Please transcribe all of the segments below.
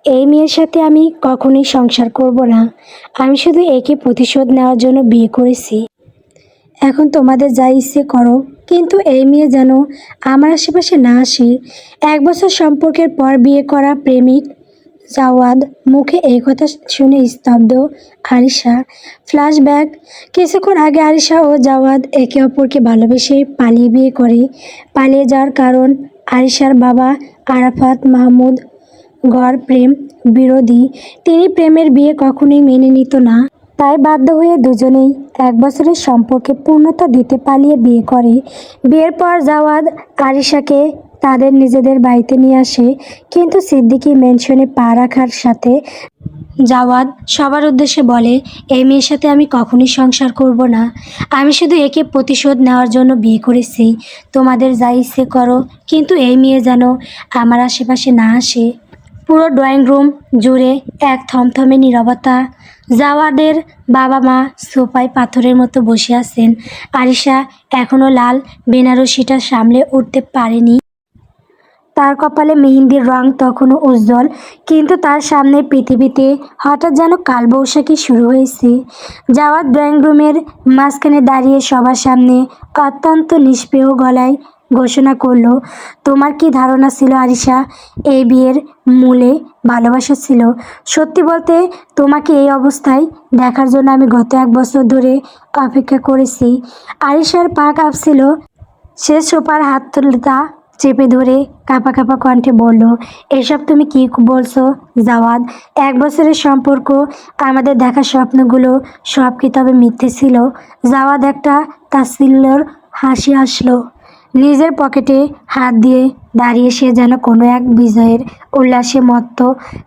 এই মেয়ের সাথে আমি কখনোই সংসার করব না। আমি শুধু একে প্রতিশোধ নেওয়ার জন্য বিয়ে করেছি। এখন তোমাদের যা ইচ্ছে করো, কিন্তু এই মেয়ে যেন আমার আশেপাশে না আসে। 1 বছর সম্পর্কের পর বিয়ে করা প্রেমিক জাওয়াদ। মুখে এই কথা শুনে স্তব্ধ আরিশা। ফ্ল্যাশব্যাক, কিছুক্ষণ আগে আরিশা ও জাওয়াদ একে অপরকে ভালোবেসে পালিয়ে বিয়ে করে। পালিয়ে যাওয়ার কারণ, আরিশার বাবা আরাফাত মাহমুদ গড় প্রেম বিরোধী। তিনি প্রেমের বিয়ে কখনোই মেনে নিত না। তাই বাধ্য হয়ে দুজনেই 1 বছরের সম্পর্কে পূর্ণতা দিতে পালিয়ে বিয়ে করে। বিয়ের পর জাওয়াদ আরিশাকে তাদের নিজেদের বাড়িতে নিয়ে আসে, কিন্তু সিদ্দিকী ম্যানশনে পা রাখার সাথে জাওয়াদ সবার উদ্দেশ্যে বলে, এই মেয়ের সাথে আমি কখনোই সংসার করব না। আমি শুধু একে প্রতিশোধ নেওয়ার জন্য বিয়ে করেছি। তোমাদের যা ইচ্ছে করো, কিন্তু এই মেয়ে যেন আমার আশেপাশে না আসে। পুরো ড্রয়িং রুম জুড়ে এক থমথমে নীরবতা। জাওয়াদের বাবা মা সোফায় পাথরের মতো বসে আছেন। আরিশা এখনও লাল বেনারসিটা সামলে উঠতে পারেনি। তার কপালে মেহেন্দির রং তখনও উজ্জ্বল, কিন্তু তার সামনে পৃথিবীতে হঠাৎ যেন কালবৈশাখী শুরু হয়েছে। জাওয়াদ ড্রয়িং রুমের মাঝখানে দাঁড়িয়ে সবার সামনে অত্যন্ত নিষ্পেয় গলায় ঘোষণা করলো, তোমার কি ধারণা ছিল আরিশা, এই বিয়ের মূলে ভালোবাসা ছিল? সত্যি বলতে, তোমাকে এই অবস্থায় দেখার জন্য আমি গত 1 বছর ধরে অপেক্ষা করেছি। আরিশার পা কাঁপছিল। সে সোফার হাতলটা চেপে ধরে কাঁপা কাঁপা কণ্ঠে বলল, এসব তুমি কি বলছো জাওয়াদ? 1 বছরের সম্পর্ক, আমাদের দেখা স্বপ্নগুলো সব কি তবে মিথ্যে ছিল? জাওয়াদ একটা তাচ্ছিল্যের হাসি হাসলো। নিজের পকেটে হাত দিয়ে দাঁড়িয়ে সে যেন কোনো এক বিজয়ের উল্লাসে মত্ত।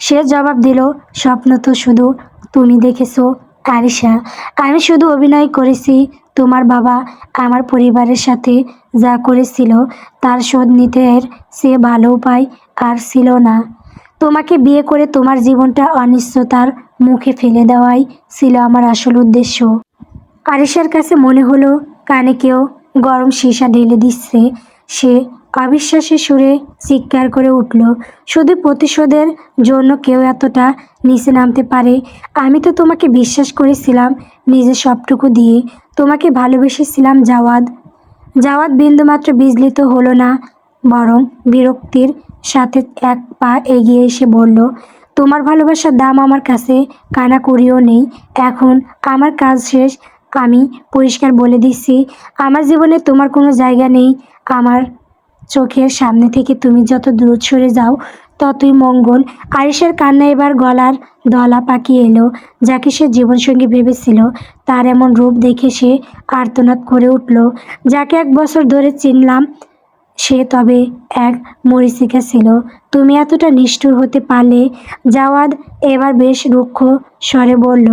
সে জবাব দিল, স্বপ্ন তো শুধু তুমি দেখেছো আরিশা। আমি শুধু অভিনয় করেছি। তোমার বাবা আমার পরিবারের সাথে যা করেছিল তার শোধ নিতে এর চেয়ে ভালো উপায় আর ছিল না। তোমাকে বিয়ে করে তোমার জীবনটা অনিশ্চয়তার মুখে ফেলে দেওয়াই ছিল আমার আসল উদ্দেশ্য। আরিশার কাছে মনে হলো কানে কেউ গরম সীসা ঢেলে দিচ্ছে। সে অবিশ্বাসের সুরে চিৎকার করে উঠল, শুধু প্রতিশোধের জন্য কেউ এতটা নিচে নামতে পারে? আমি তো তোমাকে বিশ্বাস করেছিলাম নিজের সবটুকু দিয়ে। তোমাকে ভালোবেসেছিলাম জাওয়াদ। জাওয়াদ বিন্দুমাত্র বিচলিত হলো না, বরং বিরক্তির সাথে এক পা এগিয়ে এসে বলল, তোমার ভালোবাসার দাম আমার কাছে কানাকড়িও নেই। এখন আমার কাজ শেষ। আমি পরিষ্কার বলে দিচ্ছি, আমার জীবনে তোমার কোনো জায়গা নেই। আমার চোখের সামনে থেকে তুমি যত দূর সরে যাও ততই মঙ্গল। আরিশার কান্না এবার গলার দলা পাকিয়ে এলো। যাকে সে জীবনসঙ্গী ভেবেছিল, তার এমন রূপ দেখে সে আর্তনাদ করে উঠল। যাকে 1 বছর ধরে চিনলাম, সে তবে এক মরীচিকা ছিল। তুমি এতটা নিষ্ঠুর হতে পারলে? জাওয়াদ এবার বেশ রুক্ষ স্বরে বলল,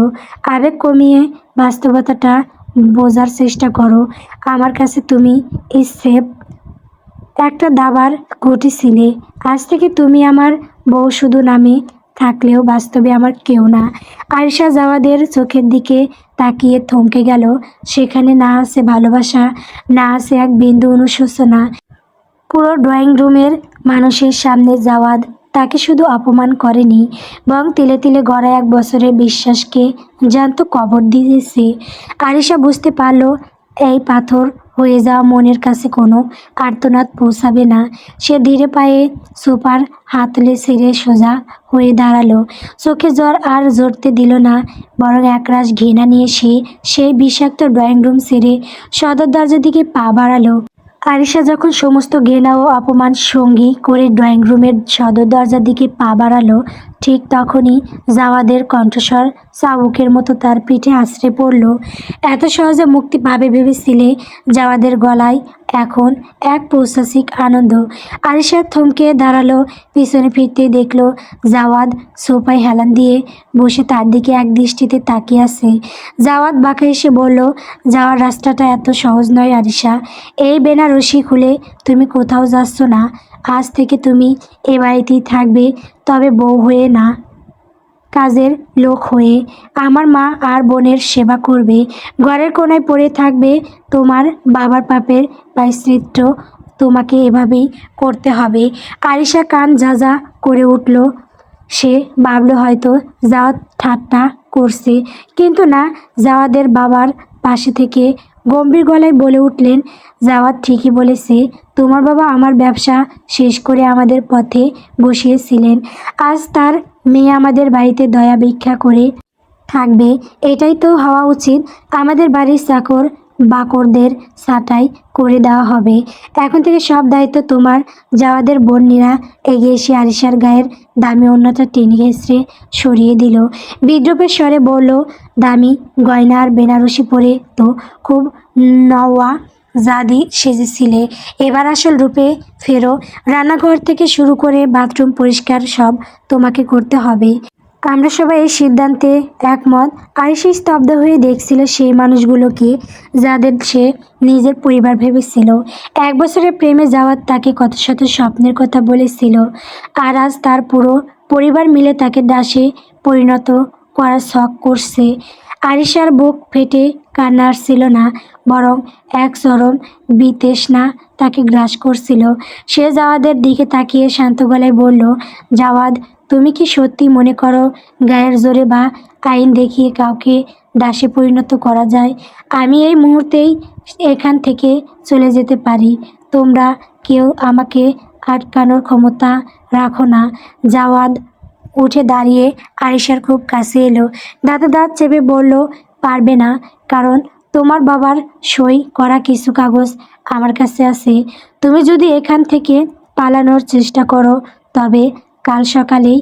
আবেগ কমিয়ে বাস্তবতাটা বোঝার চেষ্টা করো। আমার কাছে তুমি স্রেফ একটা দাবার ঘটি ছিলে। আজ থেকে তুমি আমার বউ শুধু নামে থাকলেও বাস্তবে আমার কেউ না। আরিশা জাওয়াদের চোখের দিকে তাকিয়ে থমকে গেল। সেখানে না আছে ভালোবাসা, না আছে এক বিন্দু অনুশোচনা। পুরো ড্রয়িং রুমের মানুষের সামনে জাওয়াদ তাকে শুধু অপমান করেনি, বরং তিলে তিলে গড়া 1 বছরের বিশ্বাসকে জ্যান্ত কবর দিয়েছে। আরিশা বুঝতে পারল, এই পাথর হয়ে যাওয়া মনের কাছে কোনো আর্তনাদ পৌঁছাবে না। সে ধীরে পায়ে সোফার হাতলে ছেড়ে সোজা হয়ে দাঁড়ালো। চোখে জল আর ঝরতে দিল না, বরং একরাশ ঘৃণা নিয়ে সে সেই বিষাক্ত ড্রয়িং রুম ছেড়ে সদর দরজার দিকে পা বাড়ালো। আরিশা যখন সমস্ত ঘৃণা ও অপমান সঙ্গী করে ড্রয়িং রুমের সদর দরজার দিকে পা বাড়ালো, ঠিক তখনই জাওয়াদের কণ্ঠস্বর চাবুকের মতো তার পিঠে আছড়ে পড়ল। এত সহজে মুক্তি পাবে ভেবেছিলে? জাওয়াদের গলায় এখন এক পৈশাচিক আনন্দ। আরিশা থমকে দাঁড়ালো। পিছনে ফিরতেই দেখল জাওয়াদ সোফায় হেলান দিয়ে বসে তার দিকে এক দৃষ্টিতে তাকিয়ে আছে। জাওয়াদ বাঁকা হেসে বলল, যাওয়ার রাস্তাটা এত সহজ নয় আরিশা। এই বেনারসি খুলে তুমি কোথাও যাচ্ছ না। আজ থেকে তুমি এ বাড়িতেই থাকবে, তবে বউ হয়ে না, কাজের লোক হয়ে। আমার মা আর বোনের সেবা করবে, ঘরের কোনায় পড়ে থাকবে। তোমার বাবার পাপের প্রায়শ্চিত্ত তোমাকে এভাবেই করতে হবে। আরিশা কান ঝাঁঝা করে উঠল। সে ভাবলো হয়তো জাওয়াদ ঠাট্টা করছে, কিন্তু না, জাওয়াদের বাবার পাশে থেকে গম্ভীর গলায় বলে উঠলেন, জাওয়াদ ঠিকই বলেছে, তোমার বাবা আমার ব্যবসা শেষ করে আমাদের পথে বসিয়েছিলেন। আজ তার মেয়ে আমাদের বাড়িতে দয়া ভিক্ষা করে থাকবে, এটাই তো হওয়া উচিত। আমাদের বাড়ির চাকর বাকরদের ছাঁটাই করে দেওয়া হবে। এখন থেকে সব দায়িত্ব তোমার। জাওয়াদের বোনেরা এগিয়ে এসে আরিশার গায়ের দামি ওড়নাটা টেনে হেঁচড়ে সরিয়ে দিল। বিদ্রুপের স্বরে বলল, দামি গয়না আর বেনারসি পরে তো খুব নওয়া জাদি সেজেছিলে, এবার আসল রূপে ফেরো। রান্নাঘর থেকে শুরু করে বাথরুম পরিষ্কার সব তোমাকে করতে হবে। আমরা সবাই এই সিদ্ধান্তে একমত। আরিশা স্তব্ধ হয়ে দেখছিল সেই মানুষগুলোকে যাদের সে নিজের পরিবার ভেবেছিল। 1 বছরের প্রেমে যাওয়ার তাকে কত শত স্বপ্নের কথা বলেছিল, আর আজ তার পুরো পরিবার মিলে তাকে দাসে পরিণত করার শখ করছে। আরিশার বুক ফেটে কান্না আসছিল না, বরং এক চরম বিতৃষ্ণা তাকে গ্রাস করছিল। সে জাওয়াদের দিকে তাকিয়ে শান্ত গলায় বলল, জাওয়াদ, তুমি কি সত্যি মনে করো গায়ের জোরে বা আইন দেখিয়ে কাউকে দাসে পরিণত করা যায়? আমি এই মুহূর্তেই এখান থেকে চলে যেতে পারি। তোমরা কেউ আমাকে আটকানোর ক্ষমতা রাখো না। জাওয়াদ উঠে দাঁড়িয়ে আরিশার খুব কাছে এলো, দাঁতে দাঁত চেপে বলল, পারবে না, কারণ তোমার বাবার সই করা কিছু কাগজ আমার কাছে আছে। তুমি যদি এখান থেকে পালানোর চেষ্টা করো, তবে কাল সকালেই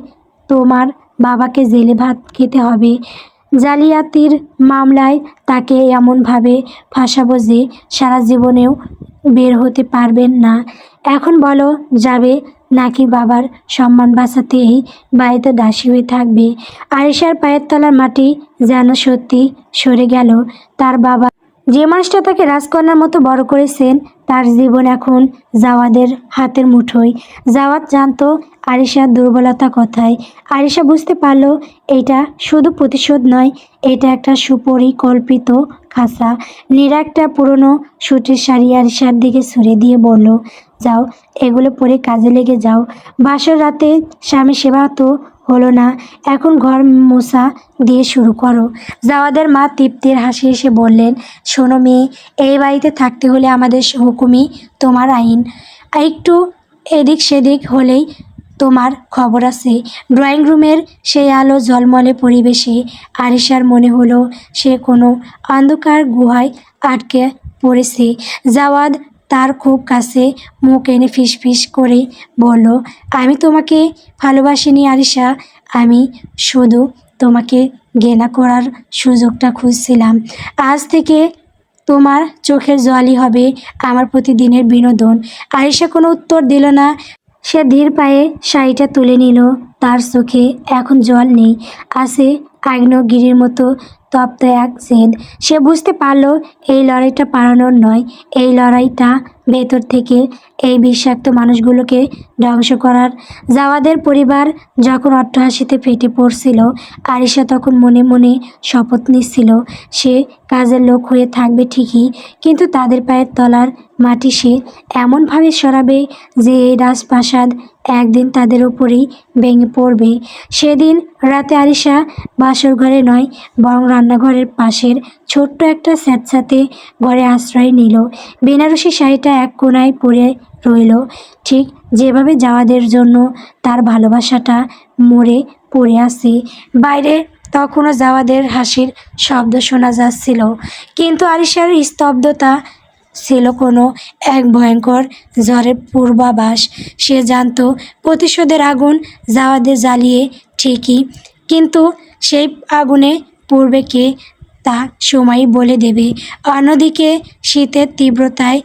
তোমার বাবাকে জেলে ভাত খেতে হবে। জালিয়াতির মামলায় তাকে এমনভাবে ফাঁসাবো যে সারা জীবনেও বের হতে পারবেন না। এখন বলো, যাবে নাকি বাবার সম্মান বাঁচাতে এই বাড়িতে দাসী হয়ে থাকবে? আরিশার পায়ের তলার মাটি যেন সত্যি সরে গেল। তার বাবা, যে মানুষটা তাকে রাজকন্যার মতো বড় করেছেন, তার জীবন এখন জাওয়াদের হাতের মুঠোয়। জাওয়াদ জানতো আরিশার দুর্বলতা কোথায়। আরিশা বুঝতে পারল এটা শুধু প্রতিশোধ নয়, এটা একটা সুপরিকল্পিত খাঁচা। নীরা একটা পুরনো সুতির শাড়ি আরিশার দিকে ছুঁড়ে দিয়ে বলল, যাও, এগুলো পরে কাজে লেগে যাও। বাসর রাতে স্বামী সেবা তো হলো না, এখন ঘর মোছা দিয়ে শুরু করো। জাওয়াদের মা তৃপ্তির হাসি এসে বললেন, শোনো মেয়ে, এই বাড়িতে থাকতে হলে আমাদের হুকুমই তোমার আইন। একটু এদিক সেদিক হলেই তোমার খবর আছে। ড্রয়িং রুমের সেই আলো ঝলমলে পরিবেশে আরিশার মনে হলো সে কোনো অন্ধকার গুহায় আটকে পড়েছে। জাওয়াদ তার খুব কাছে মুখ এনে ফিসফিস করে বলল, আমি তোমাকে ভালোবাসিনি আরিশা, আমি শুধু তোমাকে ঘৃণা করার সুযোগটা খুঁজছিলাম। আজ থেকে তোমার চোখের জলই হবে আমার প্রতিদিনের বিনোদন। আরিশা কোনো উত্তর দিল না। সে ধীর পায়ে শাড়িটা তুলে নিল। তার চোখে এখন জল নেই, আছে আগ্নেয়গিরির মতো তপ্ত এক জেদ। সে বুঝতে পারল এই লড়াইটা পালানোর নয়, এই লড়াইটা ভেতর থেকে এই বিষাক্ত মানুষগুলোকে ধ্বংস করার। জাওয়াদের পরিবার যখন অট্টহাসিতে ফেটে পড়ছিল, আরিশা তখন মনে মনে শপথ নিচ্ছিল সে কাজের লোক হয়ে থাকবে ঠিকই, কিন্তু তাদের পায়ের তলার মাটি সে এমনভাবে সরাবে যে এই রাজপ্রাসাদ একদিন তাদের উপরেই ভেঙে পড়বে। সেদিন রাতে আরিশা বাসর ঘরে নয়, বরং রান্নাঘরের পাশের ছোট্ট একটা স্যাঁতস্যাঁতে ঘরে আশ্রয় নিল। বেনারসি শাড়িটা এক কোণায় পড়ে রইল, ঠিক যেভাবে জাওয়াদের জন্য তার ভালোবাসাটা মরে পড়ে আছে। বাইরে তখনও জাওয়াদের হাসির শব্দ শোনা যাচ্ছিল, কিন্তু আরিশার স্তব্ধতা ছিল কোনো এক ভয়ঙ্কর ঝড়ের পূর্বাভাস। সে জানতো প্রতিশোধের আগুন জাওয়াদে জ্বালিয়ে ঠিকই, কিন্তু সেই আগুনে পূর্বে কে তা সময়ই বলে দেবে। অন্যদিকে শীতের তীব্রতায়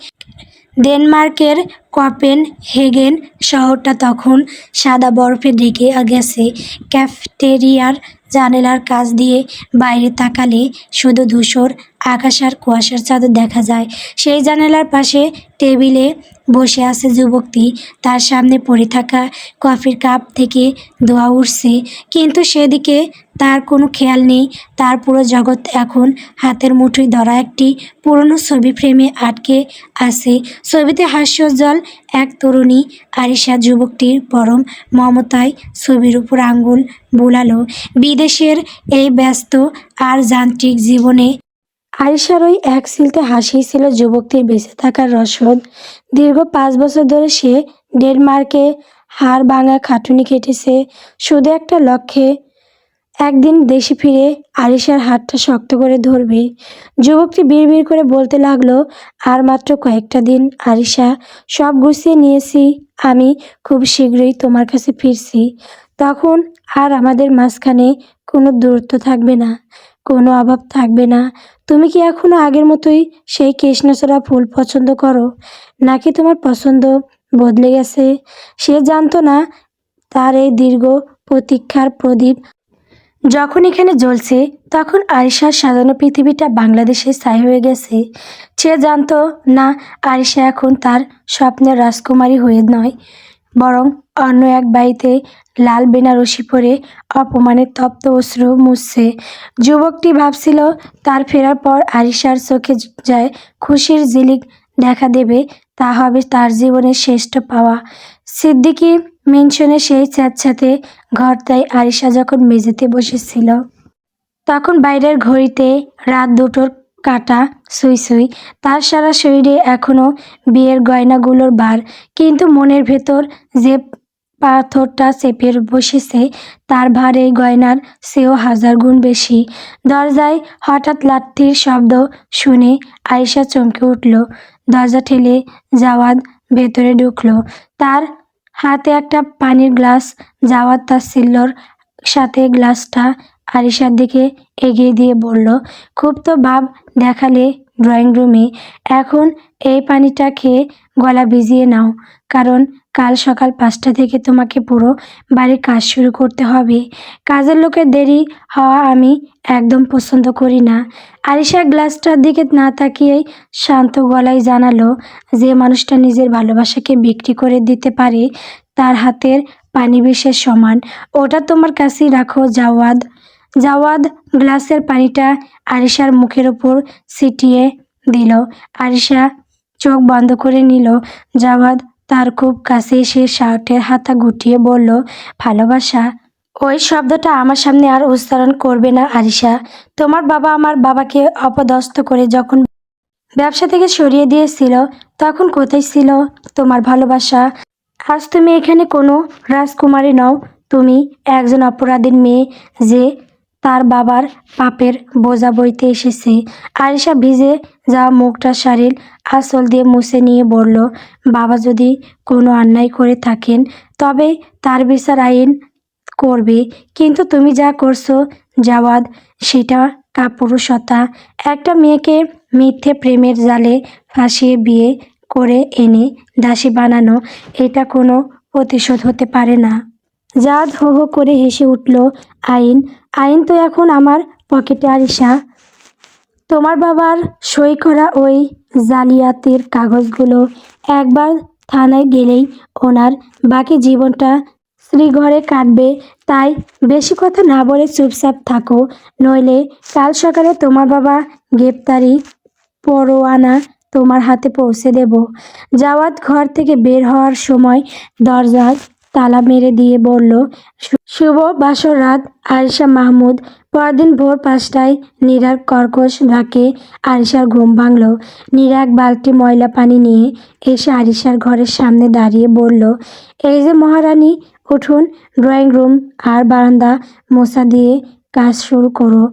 ডেনমার্কের কোপেনহেগেন শহরটা তখন সাদা বরফে ঢেকে গেছে। ক্যাফেটেরিয়ার জানালার কাছ দিয়ে বাইরে তাকালে শুধু ধূসর আকাশ আর কুয়াশার চাদর দেখা যায়। সেই জানালার পাশে টেবিলে বসে আছে যুবকটি। তার সামনে পড়ে থাকা কফির কাপ থেকে ধোঁয়া উঠছে, কিন্তু সেদিকে তার কোনো খেয়াল নেই। তার পুরো জগৎ এখন হাতের মুঠোয় ধরা একটি পুরনো ছবি ফ্রেমে আটকে আছে। ছবিতে হাস্যোজ্জ্বল এক তরুণী আরিশা। যুবকটির পরম মমতায় ছবির উপর আঙ্গুল বুলালো। বিদেশের এই ব্যস্ত আর যান্ত্রিক জীবনে আরিশার ওই এক সিলতে হাসি ছিল যুবকটির বেঁচে থাকার রসদ। দীর্ঘ 5 বছর ধরে সে ডেনমার্কে হাড় ভাঙা খাটুনি খেটেছে শুধু একটা লক্ষ্যে, একদিন দেশে ফিরে আরিশার হাতটা শক্ত করে ধরবে। যুবকটি বিড়বিড় করে বলতে লাগলো, আর মাত্র কয়েকটা দিন আরিশা, সব গুছিয়ে নিয়েছি। আমি খুব শীঘ্রই তোমার কাছে ফিরছি। তখন আর আমাদের মাঝখানে কোনো দূরত্ব থাকবে না, কোনো অভাব থাকবে না। তুমি কি এখনো আগের মতোই সেই কৃষ্ণচূড়া ফুল পছন্দ করো, নাকি তোমার পছন্দ বদলে গেছে? সে জানতো না তার এই দীর্ঘ প্রতীক্ষার প্রদীপ যখন এখানে জ্বলছে, তখন আরিশার সাজানো পৃথিবীটা বাংলাদেশে ছাই হয়ে গেছে। সে জানতো না আরিশা এখন তার স্বপ্নের রাজকুমারী হয়ে নয়, বরং অন্য এক বাড়িতে লাল বেনারসি পরে অপমানের তপ্ত অশ্রু মুছছে। যুবকটি ভাবছিল তার ফেরার পর আরিশার চোখে যায় খুশির ঝিলিক দেখা দেবে, তা হবে তার জীবনের শ্রেষ্ঠ পাওয়া। সিদ্দিকী মেনশনে সেই স্যাঁতস্যাঁতে ঘরটায় আরিশা যখন মেঝেতে বসেছিল, তখন বাইরের ঘড়িতে রাত 2টোর কাঁটা সুই সুই। তার সারা শরীরে এখনো বিয়ের গয়নাগুলোর ভার, কিন্তু মনের ভেতর যে পাথরটা চেপে বসেছে তার ভার এই গয়নার চেয়েও 1000 গুণ বেশি। দরজায় হঠাৎ লাথির শব্দ শুনে আয়েশা চমকে উঠল। দরজা ঠেলে জাওয়াদ ভেতরে ঢুকলো। তার হাতে একটা পানির গ্লাস। জাওয়াদ তার সিল্লোর সাথে গ্লাসটা আরিশার দিকে এগিয়ে দিয়ে বলল, খুব তো ভাব দেখালে ড্রয়িং রুমে। এখন এই পানিটা খেয়ে গলা ভিজিয়ে নাও, কারণ কাল সকাল 5টা থেকে তোমাকে পুরো বাড়ির কাজ শুরু করতে হবে। কাজের লোকের দেরি হওয়া আমি একদম পছন্দ করি না। আরিশা গ্লাসটার দিকে না তাকিয়েই শান্ত গলায় জানালো, যে মানুষটা নিজের ভালোবাসাকে বিক্রি করে দিতে পারে তার হাতের পানি বিষের সমান। ওটা তোমার কাছেই রাখো জাওয়াদ। জাওয়াদ গ্লাসের পানিটা আরিশার মুখের ওপর ছিটিয়ে দিল। আরিশা চোখ বন্ধ করে নিল। জাওয়াদ তার খুব কাছে এসে শার্টের হাতা গুটিয়ে বলল, ভালোবাসা, ওই শব্দটা আমার সামনে আর উচ্চারণ করবে না আরিশা। তোমার বাবা আমার বাবাকে অপদস্থ করে যখন ব্যবসা থেকে সরিয়ে দিয়েছিল, তখন কোথায় ছিল তোমার ভালোবাসা? আজ তুমি এখানে কোনো রাজকুমারী নও, তুমি একজন অপরাধীর মেয়ে যে তার বাবার পাপের বোঝা বইতে এসেছে। আরিশা ভিজে যাওয়া মুখটা শাড়ির আঁচল দিয়ে মুছে নিয়ে বলল, বাবা যদি কোনো অন্যায় করে থাকেন তবে তার বিচার আইন করবে, কিন্তু তুমি যা করছো জাওয়াদ, সেটা কাপুরুষতা। একটা মেয়েকে মিথ্যে প্রেমের জালে ফাঁসিয়ে বিয়ে করে এনে দাসী বানানো, এটা কোনো প্রতিশোধ হতে পারে না। জাদ হো হো করে হেসে উঠল। আইন? আইন তো এখন আমার পকেটে আরিশা। তোমার বাবার সই করা ওই জালিয়াতির কাগজগুলো একবার থানায় গেলেই ওনার বাকি জীবনটা শ্রীঘরে কাটবে। তাই বেশি কথা না বলে চুপচাপ থাকো, নইলে কাল সকালে তোমার বাবা গ্রেপ্তারি পরোয়ানা তোমার হাতে পৌঁছে দেব। জাওয়াদ ঘর থেকে বের হওয়ার সময় দরজায় তালা মেরে দিয়ে বলল, শুভ বাসর রাত আরিশা মাহমুদ। পরদিন ভোর 5টায় নীরার কর্কশ ডাকে আরিশার ঘুম ভাঙল। নীরা এক বালতি ময়লা পানি নিয়ে এসে আরিশার ঘরের সামনে দাঁড়িয়ে বলল, এই যে মহারানী, উঠুন, ড্রয়িং রুম আর বারান্দা মোছা দিয়ে কাজ শুরু করো।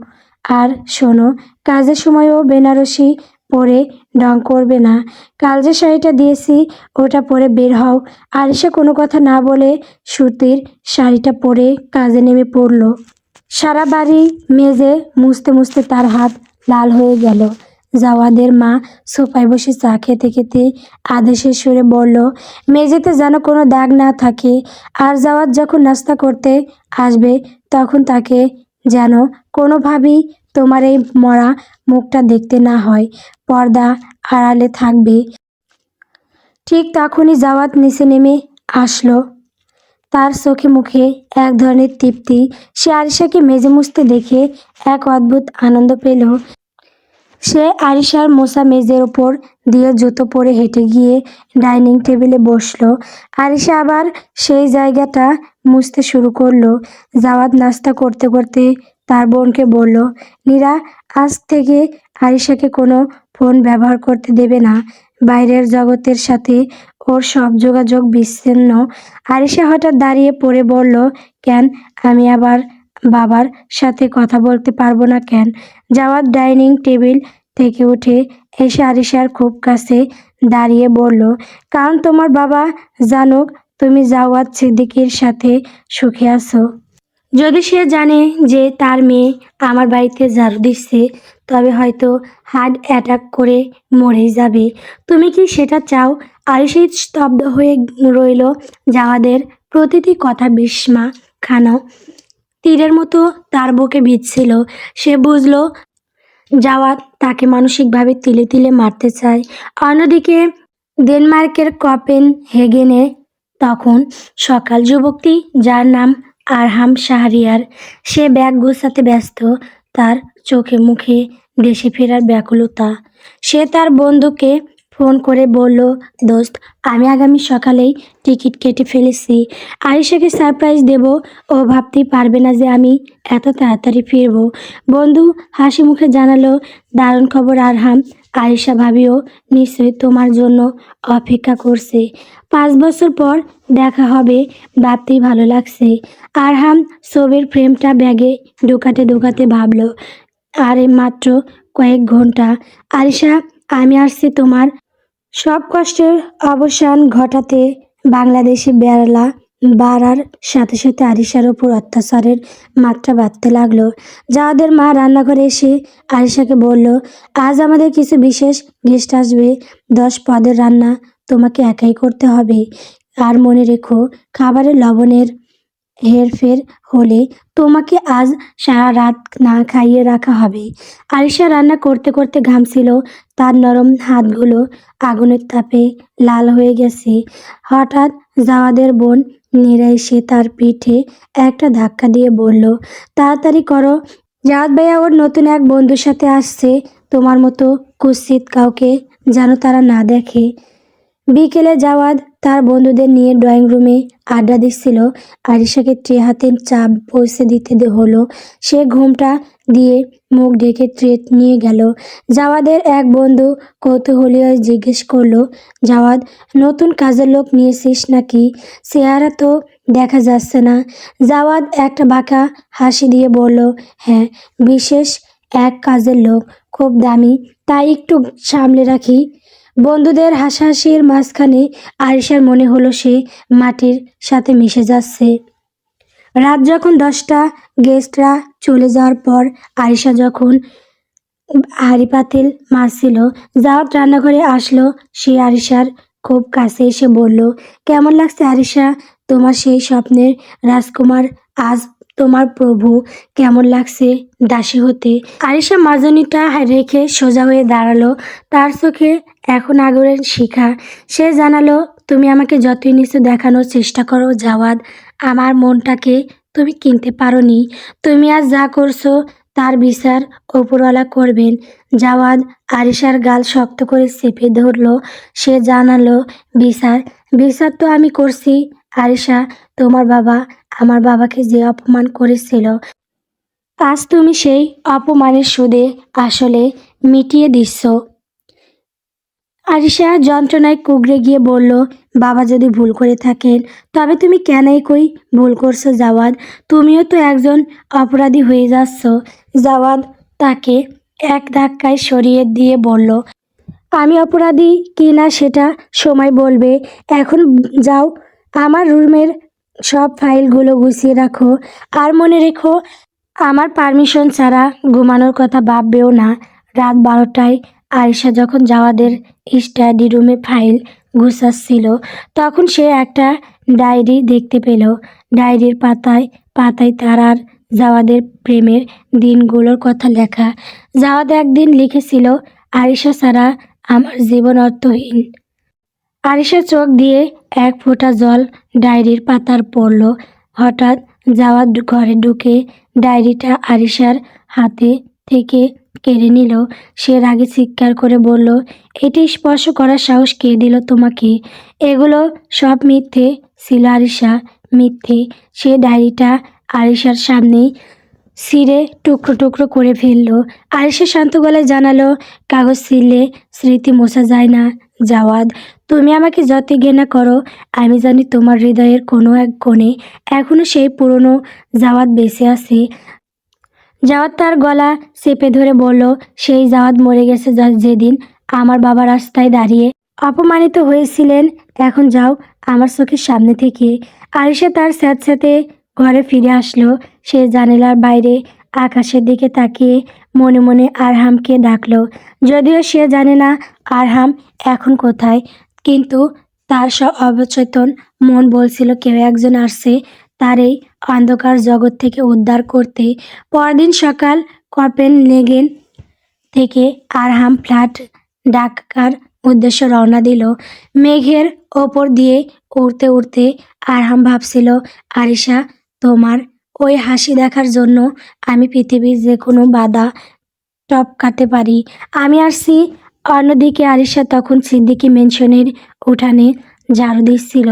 আর শোনো, কাজের সময়ও বেনারসি পরে ঢং করবে না। কাল যে শাড়িটা দিয়েছি ওটা পরে বের হও। আরিশা কোনো কথা না বলে সুতির শাড়িটা পরে কাজে নেমে পড়ল। সারা বাড়ি মেজে মুছতে মুছতে তার হাত লাল হয়ে গেল। জাওয়াদের মা সোফায় বসে চা খেতে খেতে আদেশের সুরে বলল, মেঝেতে যেন কোনো দাগ না থাকে। আর জাওয়াদ যখন নাস্তা করতে আসবে তখন তাকে যেন কোনোভাবেই তোমার এই মরা মুখটা দেখতে না হয়, পর্দা আড়ালে থাকবে। ঠিক তখনই জাওয়াদ নিচে নেমে আসলো। তার চোখে মুখে এক ধরনের তৃপ্তি। সে আরিশাকে মেজে মুছতে দেখে এক অদ্ভুত আনন্দ পেল। সে আরিশার মোছা মেজের ওপর দিয়ে জুতো পরে হেঁটে গিয়ে ডাইনিং টেবিলে বসলো। আরিশা আবার সেই জায়গাটা মুছতে শুরু করলো। জাওয়াদ নাস্তা করতে করতে তার বোনকে বলল, নীরা, আজ থেকে আরিশাকে কোনো ফোন ব্যবহার করতে দেবে না। বাইরের জগতের সাথে ওর সব যোগাযোগ বিচ্ছিন্ন। আরিশা হঠাৎ দাঁড়িয়ে পড়ে বলল, কেন? আমি আবার বাবার সাথে কথা বলতে পারবো না কেন? জাওয়াদ ডাইনিং টেবিল থেকে উঠে এসে আরিশার খুব কাছে দাঁড়িয়ে বলল, কারণ তোমার বাবা জানুক তুমি জাওয়াদ সিদ্দিকীর সাথে সুখে আছো। যদি সে জানে যে তার মেয়ে আমার বাড়িতে ঝাড়ু দিচ্ছে, তবে হয়তো হার্ট অ্যাটাক করে মরেই যাবে। তুমি কি সেটা চাও? আরিশা স্তব্ধ হয়ে রইল। জাওয়াদের প্রতিটি কথা বিস্মা খানো তীরের মতো তার বুকে বিঁধছিল। সে বুঝল জাওয়াদ তাকে মানসিকভাবে তিলে তিলে মারতে চায়। অন্যদিকে ডেনমার্কের কপেন হেগেনে তখন সকাল। যুবকটি, যার নাম আরহাম শাহরিয়ার, সে ব্যাগ গোছাতে ব্যস্ত। তার চোখে মুখে দেশে ফেরার ব্যাকুলতা। সে তার বন্ধুকে ফোন করে বলল, দোস্ত, আমি আগামী সকালেই টিকিট কেটে ফেলেছি। আরিশাকে সারপ্রাইজ দেব। ও ভাবতেই পারবে না যে আমি এত তাড়াতাড়ি ফিরব। বন্ধু হাসি মুখে জানালো, দারুণ খবর আরহাম। আরিশা ভাবিও নিশ্চয়ই তোমার জন্য অপেক্ষা করছে। 5 বছর পর দেখা হবে, ভাবতেই ভালো লাগছে। আরহাম ছবির ফ্রেমটা ব্যাগে ঢোকাতে ঢোকাতে ভাবল, আরে মাত্র কয়েক ঘন্টা। আরিশা, আমি আসছি তোমার সব কষ্টের অবসান ঘটাতে। বাংলাদেশে বেলা বাড়ার সাথে সাথে আরিশার ওপর অত্যাচারের মাত্রা বাড়তে লাগলো। যাদের মা রান্নাঘরে এসে আরিশাকে বলল, আজ আমাদের কিছু বিশেষ গেস্ট আসবে, 10 পদের রান্না তোমাকে একাই করতে হবে। আর মনে রেখো, খাবারের লবণের হেরফের হলে তোমাকে আজ সারা রাত না খাইয়ে রাখা হবে। আরিশা রান্না করতে করতে ঘামছিল। তার নরম হাতগুলো আগুনের তাপে লাল হয়ে গেছে। হঠাৎ জাওয়াদের বোন নীরা এসে তার পিঠে একটা ধাক্কা দিয়ে বলল, তাড়াতাড়ি করো, জাওয়াদ ভাইয়া ওর নতুন এক বন্ধুর সাথে আসছে। তোমার মতো কুৎসিত কাউকে যেন তারা না দেখে। বিকেলে জাওয়াদ তার বন্ধুদের নিয়ে ড্রয়িং রুমে আড্ডা দিচ্ছিল। আরিশাকে ট্রে হাতে চা পৌঁছে দিতে হলো। সে ঘুমটা দিয়ে মুখ ঢেকে ট্রে নিয়ে গেল। জাওয়াদের এক বন্ধু কৌতূহলী হয়ে জিজ্ঞেস করলো, জাওয়াদ, নতুন কাজের লোক নিয়েছিস নাকি? চেহারা তো দেখা যাচ্ছে না। জাওয়াদ একটা বাঁকা হাসি দিয়ে বলল, হ্যাঁ, বিশেষ এক কাজের লোক, খুব দামি, তাই একটু সামলে রাখি। বন্ধুদের হাসাহাসির মাঝখানে আরিশার মনে হলো সে মাটির সাথে মিশে যাচ্ছে। রাত যখন 10টা, গেস্টরা চলে যাওয়ার পর আরিশা যখন হাঁড়ি পাতিল মাজছিল, জাওয়াদ রান্নাঘরে আসলো। সে আরিশার খুব কাছে এসে বলল, কেমন লাগছে আরিশা, তোমার সেই স্বপ্নের রাজকুমার আজ তোমার প্রভু? কেমন লাগছে দাসী হতে? আরিশা মাজনিটা রেখে সোজা হয়ে দাঁড়ালো। তার চোখে এখন আগুনের শিখা। সে জানালো, তুমি আমাকে যতই নিচু দেখানোর চেষ্টা করো জাওয়াদ, আমার মনটাকে তুমি কিনতে পারোনি। তুমি আজ যা করছো তার বিচার ওপরওয়ালা করবেন। জাওয়াদ আরিশার গাল শক্ত করে চেপে ধরলো। সে জানালো, বিচার? বিচার তো আমি করছি আরিশা। তোমার বাবা আমার বাবাকে যে অপমান করেছিল, আজ তুমি সেই অপমানের সুদে আসলে মিটিয়ে দিচ্ছ। আরিশা যন্ত্রণায় কুঁকড়ে গিয়ে বলল, বাবা যদি ভুল করে থাকেন, তবে তুমি কেনই কই ভুল করছো জাওয়াদ? তুমিও তো একজন অপরাধী হয়ে যাচ্ছ। জাওয়াদ তাকে এক ধাক্কায় সরিয়ে দিয়ে বলল, আমি অপরাধী কি না সেটা সময় বলবে। এখন যাও, আমার রুমের সব ফাইলগুলো গুছিয়ে রাখো। আর মনে রেখো, আমার পারমিশন ছাড়া ঘুমানোর কথা ভাববেও না। রাত 12টায় আরিশা যখন জাওয়াদের স্টাডি রুমে ফাইল গুছাচ্ছিল, তখন সে একটা ডায়েরি দেখতে পেল। ডায়েরির পাতায় পাতায় তার আর জাওয়াদের প্রেমের দিনগুলোর কথা লেখা। জাওয়াদ একদিন লিখেছিল, আরিশা ছাড়া আমার জীবন অর্থহীন। আরিশার চোখ দিয়ে এক ফোঁটা জল ডায়েরির পাতার পড়ল। হঠাৎ জাওয়াদ ঘরে ঢুকে ডায়েরিটা আরিশার হাতে থেকে কেড়ে নিল। সে রাগে চিৎকার করে বলল, এটি স্পর্শ করার সাহস কে দিল তোমাকে? এগুলো সব মিথ্যে ছিল আরিশা, মিথ্যে। সে ডায়েরিটা আরিশার সামনেই ছিঁড়ে টুকরো টুকরো করে ফেলল। আরিশা শান্ত গলায় জানালো, কাগজ ছিঁড়লে স্মৃতি মোছা যায় না জাওয়াদ। তুমি আমাকে যত ঘৃণা করো, আমি জানি তোমার হৃদয়ের কোনো এক কোণে এখনো সেই পুরনো জাওয়াদ বেঁচে আছে। জাওয়াদ তার গলা চেপে ধরে বলল, সেই জাওয়াদ মরে গেছে যেদিন আমার বাবা রাস্তায় দাঁড়িয়ে অপমানিত হয়েছিলেন। এখন যাও আমার চোখের সামনে থেকে। আরিশা তার স্যাঁতস্যাঁতে ঘরে ফিরে আসলো। সে জানালার বাইরে আকাশের দিকে তাকিয়ে মনে মনে আরহামকে ডাকলো। যদিও সে জানে না আরহাম এখন কোথায়, কিন্তু তার অবচেতন মন বলছিল কেউ একজন আসছে তার এই অন্ধকার জগৎ থেকে উদ্ধার করতে। পরদিন সকাল কোপেনহেগেন থেকে আরহাম ফ্ল্যাট ঢাকার উদ্দেশ্যে রওনা দিল। মেঘের ওপর দিয়ে উড়তে উড়তে আরহাম ভাবছিল, আরিশা, তোমার ওই হাসি দেখার জন্য আমি পৃথিবীর যে কোনো বাধা টপকাতে পারি। আমি আসছি। অন্যদিকে আরিশা তখন সিদ্দিকী ম্যানশনের উঠানে ঝাড়ু দিচ্ছিল।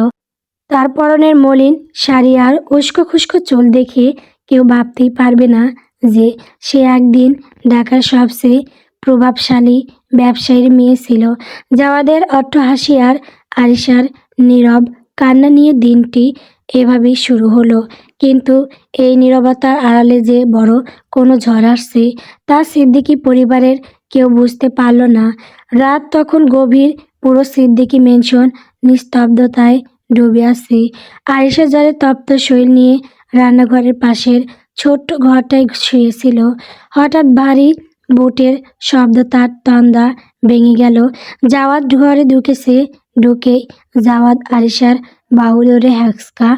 তার পরনের মলিন শাড়ি আর উস্কো খুস্কো চুল দেখে কেউ ভাবতেই পারবে না যে সে একদিন ঢাকার সবচেয়ে প্রভাবশালী ব্যবসায়ীর মেয়ে ছিল। জাওয়াদের অট্টহাসি আর আরিশার নীরব কান্না নিয়ে দিনটি এভাবেই শুরু হলো। কিন্তু এই নীরবতার আড়ালে যে বড় কোনো ঝড় আসছে তা সিদ্দিকী পরিবারের কেউ বুঝতে পারল না। রাত তখন গভীর, পুরো সিদ্দিকী ম্যানশন নিস্তব্ধতায় ডুবে আছে। আরিশা জ্বরে তপ্ত শরীর নিয়ে রান্নাঘরের পাশের ছোট্ট ঘরটায় শুয়েছিল। হঠাৎ ভারী বুটের শব্দ তার তন্দা ভেঙে গেল। জাওয়াদ ঘরে ঢুকেছে। ঢুকেই জাওয়াদ আরিশার বাহু ধরে হ্যাঁচকা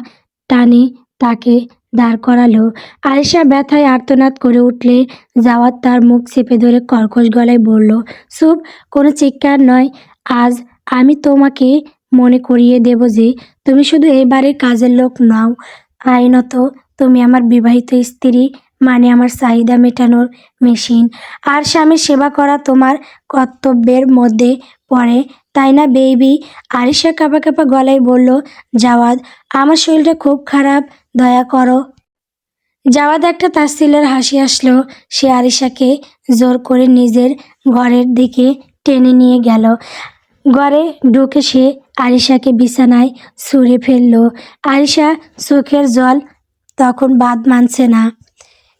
টানে তাকে দাঁড় করালো। আরিশা ব্যথায় আর্তনাদ করে উঠলে জাওয়াদ তার মুখ চেপে ধরে কর্কশ গলায় বলল, চুপ, কোনো চিৎকার নয়। আজ আমি তোমাকে মনে করিয়ে দেব যে তুমি শুধু এই বাড়ির কাজের লোক নও, আইনত তুমি আমার বিবাহিত স্ত্রী, মানে আমার চাহিদা মেটানোর মেশিন। আর স্বামীর সেবা করা তোমার কর্তব্যের মধ্যে পড়ে, তাই না বেবি? আরিশা কাঁপা কাঁপা গলায় বলল, জাওয়াদ, আমার শরীরটা খুব খারাপ, দয়া করো। জাওয়াদ একটা তাচ্ছিল্যের হাসি আসলো। সে আরিশাকে জোর করে নিজের ঘরের দিকে টেনে নিয়ে গেল। ঘরে ঢুকে সে আরিশাকে বিছানায় ছুঁড়ে ফেলল। আরিশা চোখের জল তখন বাদ মানছে না।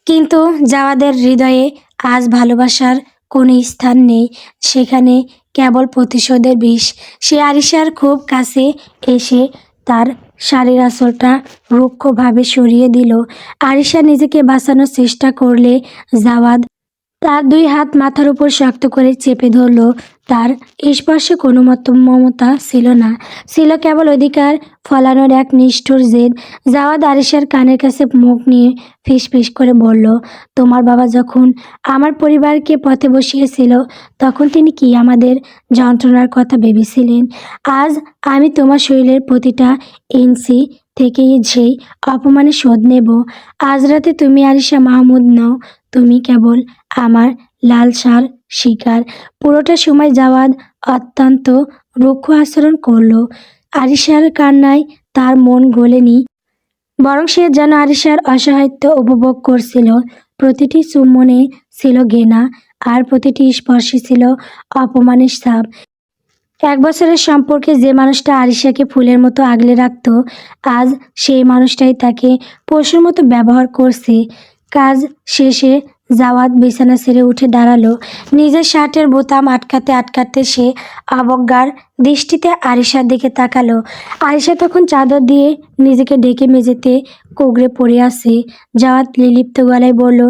কিন্তু জাওয়াদের হৃদয়ে আজ ভালোবাসার কোনো স্থান নেই, সেখানে কেবল প্রতিশোধের বিষ। সে আরিশার খুব কাছে এসে তার শাড়ির আঁচলটা রুক্ষভাবে সরিয়ে দিল। আরিশা নিজেকে বাঁচানোর চেষ্টা করলে জাওয়াদ তার দুই হাত মাথার উপর শক্ত করে চেপে ধরল। তার স্পর্শে কোনো মমতা ছিল না, ছিল কেবল অধিকার ফলানোর এক নিষ্ঠুর জেদ। জাওয়াদ আরিশার কানের কাছে মুখ নিয়ে ফিসফিস করে বলল, তোমার বাবা যখন আমার পরিবারকে পথে বসিয়েছিল তখন তিনি কি আমাদের যন্ত্রণার কথা ভেবেছিলেন? আজ আমি তোমার শরীরের প্রতিটা ইঞ্চি থেকে সেই অপমানের শোধ নেব। আজ রাতে তুমি আরিশা মাহমুদ নও, তুমি কেবল আমার লালসার শিকার। পুরোটা সময় জাওয়াদ অত্যন্ত রুক্ষ আচরণ করল। আরিশার কান্নায় তার মন গলেনি, বরং সে যেন আরিশার অসহায়ত্ব উপভোগ করছিল। প্রতিটি চুম্বনে ছিল ঘৃণা, আর প্রতিটি স্পর্শে ছিল অপমানের ছাপ। 1 বছরের সম্পর্কে যে মানুষটা আরিশাকে ফুলের মতো আগলে রাখত, আজ সেই মানুষটাই তাকে পশুর মতো ব্যবহার করছে। কাজ শেষে জাওয়াদ বিছানা ছেড়ে উঠে দাঁড়ালো। নিজের শার্টের বোতাম আটকাতে আটকাতে সে অবজ্ঞার দৃষ্টিতে আরিশার দিকে তাকালো। আরিশা তখন চাদর দিয়ে নিজেকে ঢেকে মেঝেতে কুঁকড়ে পড়ে আছে। জাওয়াদ নির্লিপ্ত গলায় বলল,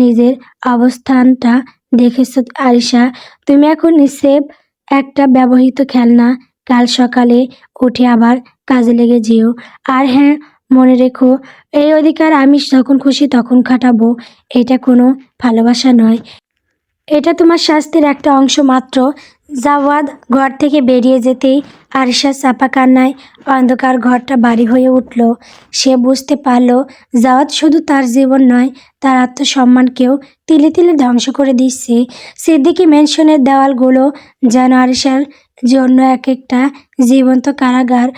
নিজের অবস্থানটা দেখেছ আরিশা? তুমি এখন নিঃসেব একটা ব্যবহৃত খেলনা। কাল সকালে উঠে আবার কাজে লেগে যেও। আর হ্যাঁ, মনে রেখো, এই অধিকার আমি যখন খুশি তখন খাটাবো। এটা কোনো ভালোবাসা নয়, এটা তোমার শাস্তির একটা অংশ মাত্র। জাওয়াদ ঘর থেকে বেরিয়ে যেতেই আরিশা চাপা কান্নায় অন্ধকার ঘরটা বাড়ি হয়ে উঠল। সে বুঝতে পারল জাওয়াদ শুধু তার জীবন নয়, তার আত্মসম্মানকেও তিলে তিলে ধ্বংস করে দিচ্ছে। সিদ্দিকী ম্যানশনের দেওয়ালগুলো যেন আরিশার জন্য এক একটা জীবন্ত কারাগার।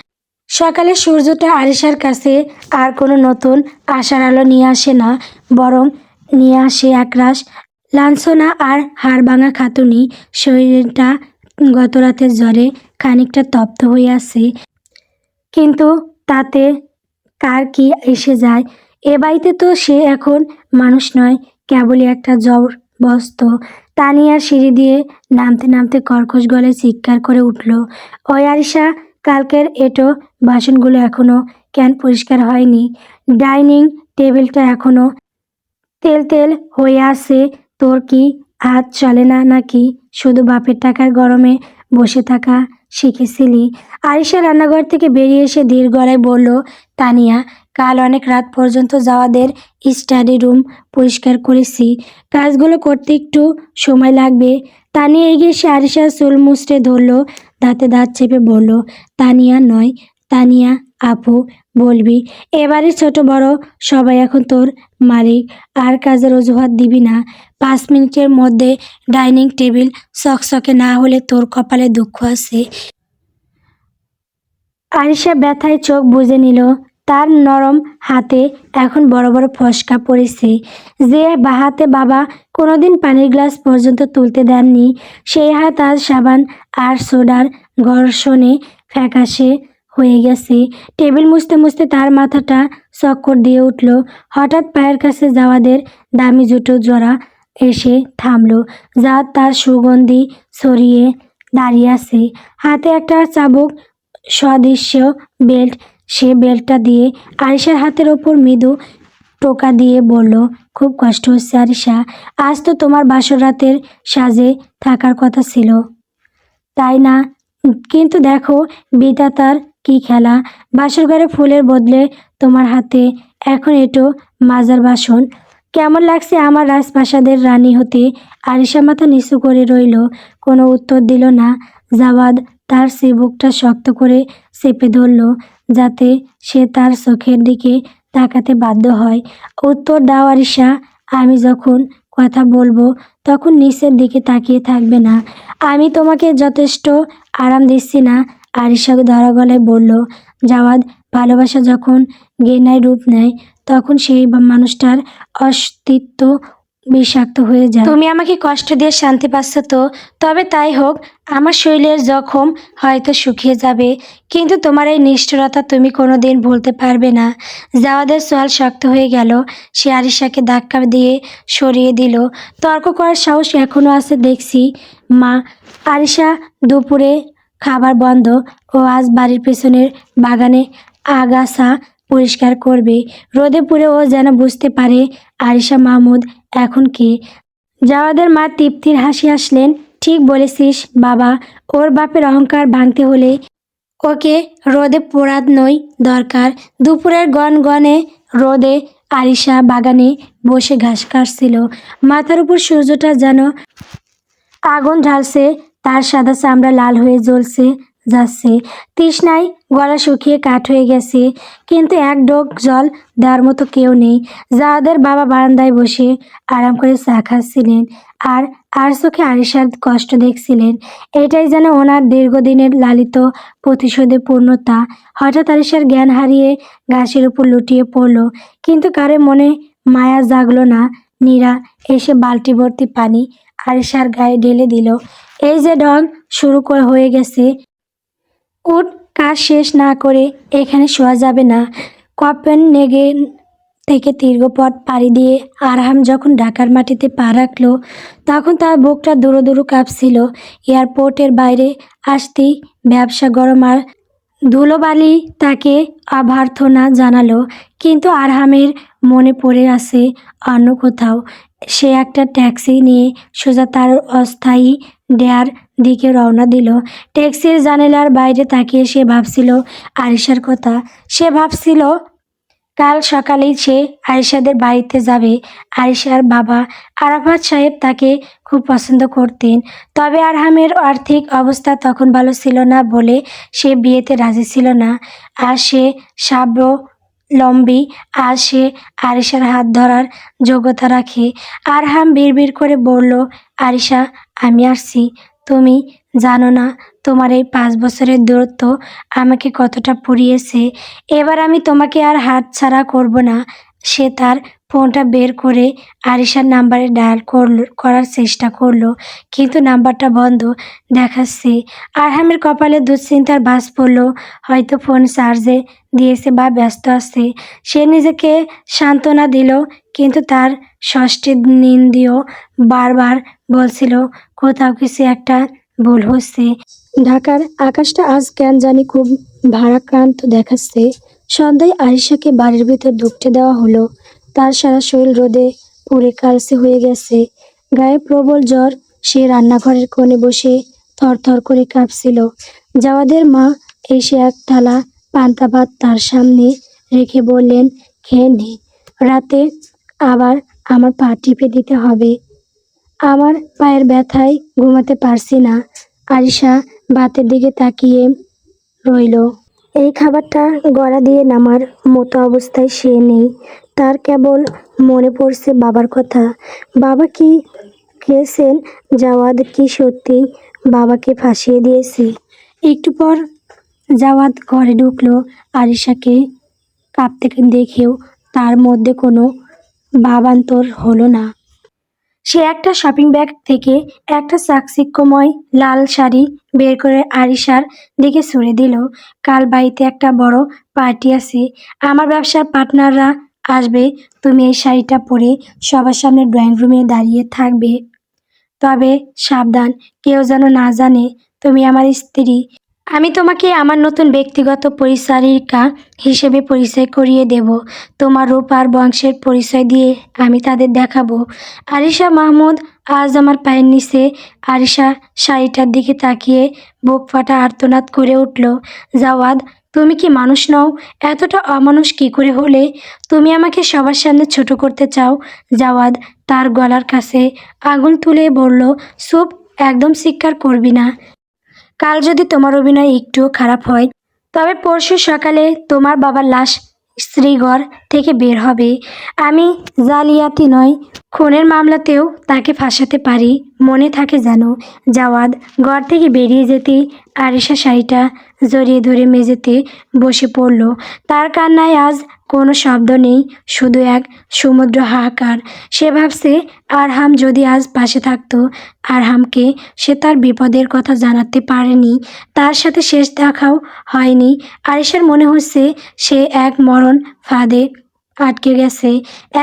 সকালে সূর্যটা আরিশার কাছে আর কোনো নতুন আশার আলো নিয়ে আসে না, বরং নিয়ে আসে একরাশ লাঞ্ছনা আর হাড়ভাঙা খাতুনি। শরীরটা গত রাতের জ্বরে খানিকটা তপ্ত হয়ে আছে, কিন্তু তাতে কার কি এসে যায়। এ বাড়িতে তো সে এখন মানুষ নয়, কেবলই একটা জড় বস্তু। তানিয়ার সিঁড়ি দিয়ে নামতে নামতে কর্কশ গলায় চিৎকার করে উঠল, ওই আরিশা, কালকের এঁটো বাসনগুলো এখনো কেন পরিষ্কার হয়নি? ডাইনিং টেবিলটা এখনো তেল তেল হয়ে আছে। তোর কি হাত চলে না নাকি? শুধু বাপের টাকার গরমে বসে থাকা শিখেছিলি? আরিশা রান্নাঘর থেকে বেরিয়ে এসে ধীর গলায় বলল, তানিয়া, কাল অনেক রাত পর্যন্ত জাওয়াদের স্টাডি রুম পরিষ্কার করেছি, কাজগুলো করতে একটু সময় লাগবে। তানিয়া এগিয়ে এসে আরিশার চুল মুছড়ে ধরল, দাঁতে দাঁত চেপে বলল, তানিয়া নয়, তানিয়া আপু বলবি। এবারে ছোট বড় সবাই এখন তোর মালিক। আর কাজের অজুহাত দিবি না। 5 মিনিটের মধ্যে ডাইনিং টেবিল চকচকে না হলে তোর কপালে দুঃখ আছে। আরিশা ব্যথায় চোখ বুজে নিল। তার নরম হাতে এখন বড় বড় ফসকা পড়েছে। যে হাতে বাবা কোনোদিন পানির গ্লাস পর্যন্ত তুলতে দেননি, সেই হাত আজ সাবান আর সোডার ঘর্ষণে ফ্যাকাশে হয়ে গেছে। টেবিল মুছতে মুছতে তার মাথাটা চক্কর দিয়ে উঠল। হঠাৎ পায়ের কাছে জাওয়াদের দামি জুতো জোড়া এসে থামলো। জাওয়াদ তার সুগন্ধি ছড়িয়ে দাঁড়িয়ে আছে, হাতে একটা চাবুক সদৃশ্য বেল্ট। সে বেল্টটা দিয়ে আরিশার হাতের ওপর মৃদু টোকা দিয়ে বলল, খুব কষ্ট হচ্ছে আরিশা, আজ তো তোমার বাসর রাতের সাজে থাকার কথা ছিল, তাই না? কিন্তু দেখো বিধাতার কি খেলা, বাসর ঘরে ফুলের বদলে তোমার হাতে এখন এটো মাজার বাসন। কেমন লাগছে আমার রাজপ্রাসাদের রানী হতে? আরিশা মাথা নিচু করে রইল, কোনো উত্তর দিল না। জাওয়াদ তার চিবুকটা শক্ত করে চেপে ধরল, যাতে সে তার চোখের দিকে তাকাতে বাধ্য হয়। উত্তর দাও আরিশা, আমি যখন কথা বলবো তখন নিচের দিকে তাকিয়ে থাকবে না। আমি তোমাকে যথেষ্ট আরাম দিচ্ছি না? আরিশা ধরা গলায় বলল। জাওয়াদ, ভালোবাসা যখন ঘৃণায় রূপ নেয় তখন সেই মানুষটার অস্তিত্ব বিষাক্ত হয়ে যায়। তুমি আমাকে কষ্ট দিয়ে শান্তি পাচ্ছ তো? তবে তাই হোক, আমার শরীরের জখম হয়তো শুকিয়ে যাবে, কিন্তু তোমার এই নিষ্ঠুরতা তুমি কোনোদিন ভুলতে পারবে না। জাওয়াদের সোয়াল শক্ত হয়ে গেল। সে আরিশাকে ধাক্কা দিয়ে সরিয়ে দিল। তর্ক করার সাহস এখনো আছে দেখছি। মা, আরিশা দুপুরে খাবার বন্ধ, ও আজ বাড়ির পেছনের বাগানে আগাছা পরিষ্কার করবে। রোদে পুড়ে ও যেন বুঝতে পারে আরিশা মাহমুদ এখন কে। জাওয়াদের মা তৃপ্তির হাসি আসলেন, ঠিক বলেছিস বাবা, ওর বাপের অহংকার ভাঙতে হলে ওকে রোদে পোড়ানোই দরকার। দুপুরের গনগনে রোদে আরিশা বাগানে বসে ঘাস কাটছিল। মাথার উপর সূর্যটা যেন আগুন ঢালছে, তার সাদা চামড়া লাল হয়ে জ্বলছে যাচ্ছে। তৃষ্ণায় গলা শুকিয়ে কাঠ হয়ে গেছে, কিন্তু এক ডোক জল দেওয়ার মতো কেউ নেই। জাওয়াদের বাবা বারান্দায় বসে আরাম করে চা খাচ্ছিলেন আর আর চোখে আরিশার কষ্ট দেখছিলেন। এটাই যেন ওনার দীর্ঘদিনের লালিত প্রতিশোধে পূর্ণতা। হঠাৎ আরিশার জ্ঞান হারিয়ে ঘাসের উপর লুটিয়ে পড়ল, কিন্তু কারে মনে মায়া জাগলো না। নীরা এসে বালতি ভর্তি পানি আরিশার গায়ে ঢেলে দিল। এই যে ঢং শুরু হয়ে গেছে, উঠ, কাজ শেষ না করে এখানে শোয়া যাবে না। কোপেনহেগেন থেকে দীর্ঘ পথ পাড়ি দিয়ে আরহাম যখন ঢাকার মাটিতে পা রাখল তখন তার বুকটা দুরু দুরু কাঁপছিল। এয়ারপোর্টের বাইরে আসতেই ব্যবসা গরম আর ধুলোবালি তাকে অভ্যর্থনা জানালো, কিন্তু আরহামের মনে পড়ে আছে অন্য কোথাও। সে একটা ট্যাক্সি নিয়ে সোজা তার অস্থায়ী ডেয়ার দিকে রওনা দিল। ট্যাক্সির জানালার বাইরে তাকিয়ে সে ভাবছিল আরিশার কথা। সে ভাবছিল কাল সকালেই সে আরিশাদের বাড়িতে যাবে। আরিশার বাবা আরাফাত সাহেব তাকে খুব পছন্দ করতেন, তবে আরহামের আর্থিক অবস্থা তখন ভালো ছিল না বলে সে বিয়েতে রাজি ছিল না। আর সে স্বাবলম্বী, আর সে আরিশার হাত ধরার যোগ্যতা রাখে। আরহাম বিড়বিড় করে বলল, আরিশা, আমি আসছি। তুমি জানো না তোমার এই 5 বছরের দূরত্ব আমাকে কতটা পুড়িয়েছে। এবার আমি তোমাকে আর হাতছাড়া করব না। সে তার ফোনটা বের করে আরিশার নাম্বারে ডায়াল করার চেষ্টা করলো, কিন্তু নাম্বারটা বন্ধ দেখাচ্ছে। আরহামের কপালে দুশ্চিন্তার ভাঁজ পড়ল। হয়তো ফোন চার্জে দিয়েছে বা ব্যস্ত আছে। সে নিজেকে সান্ত্বনা দিল, কিন্তু তার ষষ্ঠীনিন্দিও বারবার বলছিল কোথাও কিছু একটা ভুল হচ্ছে। ঢাকার আকাশটা আজ কেন জানি খুব ভারাক্রান্ত দেখাচ্ছে। সন্ধ্যায় আরিশাকে বাড়ির ভিতর ঢুকতে দেওয়া হলো। তার সারা শরীর রোদে পুড়ে কালচে হয়ে গেছে, গায়ে প্রবল জ্বর। সে রান্নাঘরের কোণে বসে থরথর করে কাঁপছিল। জাওয়াদের মা এসে এক থালা পান্তা ভাত তার সামনে রেখে বললেন, খেয়ে নে, রাতে আবার আমার পা টিপে দিতে হবে। আমার পায়ের ব্যথায় ঘুমাতে পারছি না। আরিশা ভাতের দিকে তাকিয়ে রইল। এই খাবারটা গলা দিয়ে নামার মতো অবস্থায় সে নেই। তার কেবল মনে পড়ছে বাবার কথা। বাবা কি খেয়েছেন? জাওয়াদ কি সত্যি বাবাকে ফাঁসিয়ে দিয়েছে? একটু পর জাওয়াদ ঘরে ঢুকলো। আরিশাকে কাঁপতে দেখেও তার মধ্যে কোনো ভাবান্তর হলো না। সে একটা শপিং ব্যাগ থেকে একটা চাকচিক্যময় লাল শাড়ি বের করে আরিশার দিকে ছুঁড়ে দিল। কাল বাড়িতে একটা বড় পার্টি আছে, আমার ব্যবসার পার্টনাররা আসবে। তুমি এই শাড়িটা পরে সবার সামনে ড্রয়িং রুমে দাঁড়িয়ে থাকবে। তবে সাবধান, কেউ যেন না জানে তুমি আমার স্ত্রী। আমি তোমাকে আমার নতুন ব্যক্তিগত পরিচারিকা হিসেবে পরিচয় করিয়ে দেব। তোমার রূপ আর বংশের পরিচয় দিয়ে আমি তাদের দেখাবো। আরিশা মাহমুদ আজ আমার পায়ের নিচে। আরিশা শাড়িটার দিকে তাকিয়ে বুক ফাটা আর্তনাদ করে উঠল, জাওয়াদ, তুমি কি মানুষ নও? এতটা অমানুষ কি করে হলে? তুমি আমাকে সবার সামনে ছোট করতে চাও? জাওয়াদ তার গলার কাছে আগুন তুলে বলল, চুপ, একদম চিৎকার করবি না। কাল যদি তোমার অভিনয় একটুও খারাপ হয়, তবে পরশু সকালে তোমার বাবার লাশ শ্রীগড় থেকে বের হবে। আমি জালিয়াতি নয়, খুনের মামলাতেও তাকে ফাঁসাতে পারি, মনে থাকে যেন। জাওয়াদ ঘর থেকে বেরিয়ে যেতেই আরিশা শাড়িটা জড়িয়ে ধরে মেঝেতে বসে পড়ল। তার কান্নায় আজ কোনো শব্দ নেই, শুধু এক সমুদ্র হাহাকার। সে ভাবছে, আরহাম যদি আজ পাশে থাকতো। আরহামকে সে তার বিপদের কথা জানাতে পারেনি, তার সাথে শেষ দেখাও হয়নি। আরিশার মনে হচ্ছে সে এক মরণ ফাঁদে আটকে গেছে।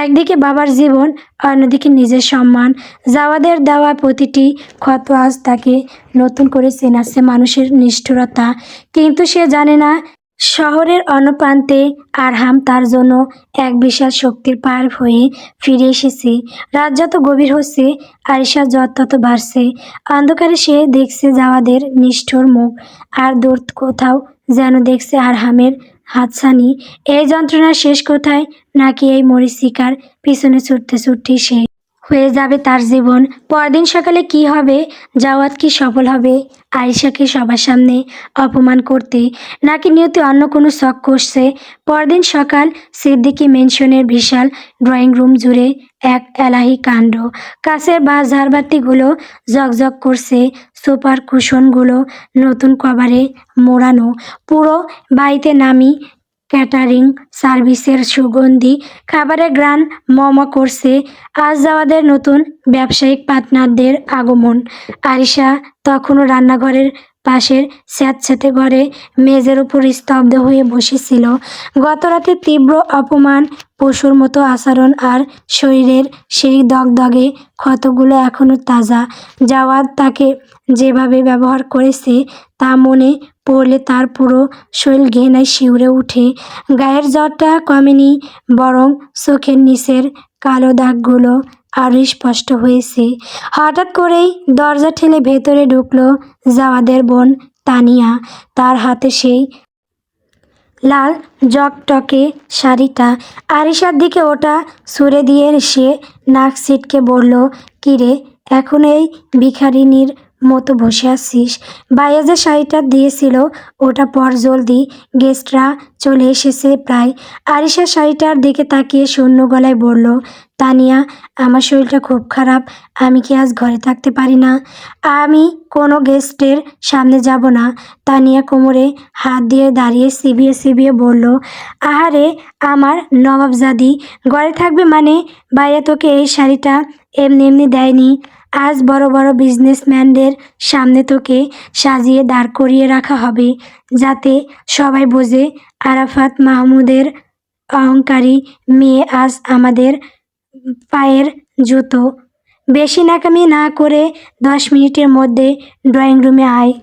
একদিকে বাবার জীবন, অন্যদিকে নিজের সম্মান। জাওয়াদের দেওয়া প্রতিটি ক্ষত আজ তাকে নতুন করে চেনাচ্ছে মানুষের নিষ্ঠুরতা। কিন্তু সে জানে না, শহরের অন্য প্রান্তে আরহাম তার জন্য এক বিশাল শক্তির পার হয়ে ফিরে এসেছে। রাত যত গভীর হচ্ছে, আরিশার জ্বর তত বাড়ছে। অন্ধকারে সে দেখছে জাওয়াদের নিষ্ঠুর মুখ, আর দূর কোথাও যেন দেখছে আরহামের হাতছানি। এই যন্ত্রণার শেষ কোথায়? নাকি এই মরীচিকার পিছনে ছুটতে ছুটতে সে হয়ে যাবে তার জীবন? পরদিন সকালে কি হবে? জাওয়াদ কি সফল হবে আরিশাকে সবার সামনে অপমান করতে, নাকি নিয়তি অন্য কোনো শখ কষছে? পরদিন সকাল, সিদ্দিকী মেনশনের বিশাল ড্রয়িং রুম জুড়ে এক এলাহি কাণ্ড। কাছের বাস ঝাড়বাতিগুলো ঝকঝক করছে, সোফার কুশনগুলো নতুন কভারে মোড়ানো। পুরো বাড়িতে নামি ক্যাটারিং সার্ভিসের সুগন্ধি খাবারের ঘ্রাণ মমা করছে। আজ জাওয়াদের নতুন ব্যবসায়িক পার্টনারদের আগমন। আরিশা তখনও রান্নাঘরের পাশের স্যাঁতস্যাঁতে ঘরে মেঝের উপর স্তব্ধ হয়ে বসেছিল। গতরাতে তীব্র অপমান, পশুর মতো আচরণ আর শরীরের সেই দগদগে ক্ষতগুলো এখনও তাজা। জাওয়াদ তাকে যেভাবে ব্যবহার করেছে তা মনে পড়লে তার পুরো শরীর ঘৃণায় শিউরে ওঠে। গায়ের জ্বরটা কমেনি, বরং চোখের নিচের কালো দাগগুলো আরও স্পষ্ট হয়েছে। হঠাৎ করেই দরজা ঠেলে ভেতরে ঢুকলো জাওয়াদের বোন তানিয়া। তার হাতে সেই লাল জকটকে শাড়িটা। আরিশার দিকে ওটা ছুঁড়ে দিয়ে সে নাক ছিটকে বলল, কিরে, এখন এই ভিখারিনীর মতো বসে আছিস? ভাইয়া যে শাড়িটা দিয়েছিল ওটা পর জলদি, গেস্টরা চলে এসেছে প্রায়। আরিশা শাড়িটার দিকে তাকিয়ে শূন্য গলায় বলল, তানিয়া, আমার শরীরটা খুব খারাপ, আমি কি আজ ঘরে থাকতে পারি না? আমি কোনো গেস্টের সামনে যাব না। তানিয়া কোমরে হাত দিয়ে দাঁড়িয়ে চিবিয়ে চিবিয়ে বলল, আহারে আমার নবাবজাদি, ঘরে থাকবে মানে? ভাইয়া তোকে এই শাড়িটা এমনি এমনি দেয়নি। আজ বড় বড় বিজনেসম্যানদের সামনে তোকে সাজিয়ে দাঁড় করিয়ে রাখা হবে, যাতে সবাই বোঝে আরাফাত মাহমুদের অহংকারী মেয়ে আজ আমাদের পায়ের জুতো। বেশি নাকামি না করে 10 মিনিটের মধ্যে ড্রয়িং রুমে আয়।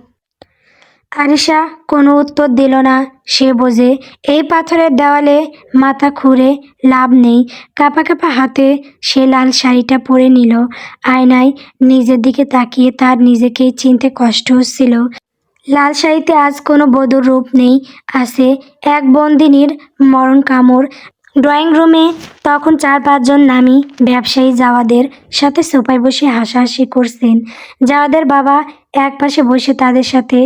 আরিশা কোনো উত্তর দিল না। সে বোঝে এই পাথরের দেওয়ালে মাথা খুঁড়ে লাভ নেই। কাঁপা কাঁপা হাতে সে লাল শাড়িটা পরে নিল। আয়নায় নিজের দিকে তাকিয়ে তার নিজেকেই চিনতে কষ্ট হচ্ছিল। লাল শাড়িতে আজ কোনো বধূর রূপ নেই, আছে এক বন্দিনীর মরণ কামড়। ড্রয়িং রুমে তখন 4-5 জন নামী ব্যবসায়ী জাওয়াদের সাথে সোফায় বসে হাসাহাসি করছেন। জাওয়াদের বাবা একপাশে বসে তাদের সাথে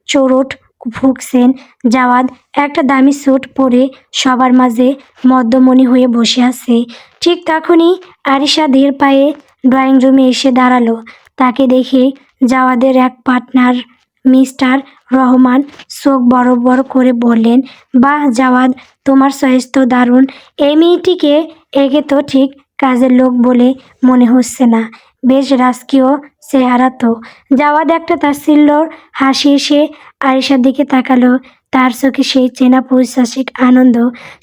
চোরট ফুঁকছেন। জাওয়াদ একটা দামি স্যুট পরে সবার মাঝে মদ্যমণি হয়ে বসে আছে। ঠিক তখনই আরিশা ধীর পায়ে ড্রয়িং রুমে এসে দাঁড়ালো। তাকে দেখে জাওয়াদের এক পার্টনার মিস্টার রহমান চোখ বড় বড় করে বললেন, বাহ জাওয়াদ, তোমার চয়েস তো দারুণ। এই মেয়েটিকে একে তো ঠিক কাজের লোক বলে মনে হচ্ছে না, বেশ রাজকীয় চেহারা তো। জাওয়াদ একটা তাচ্ছিল্যর হাসি এসে আরিশার দিকে তাকালো। তার চোখে সেই চেনা পৈশাচিক আনন্দ।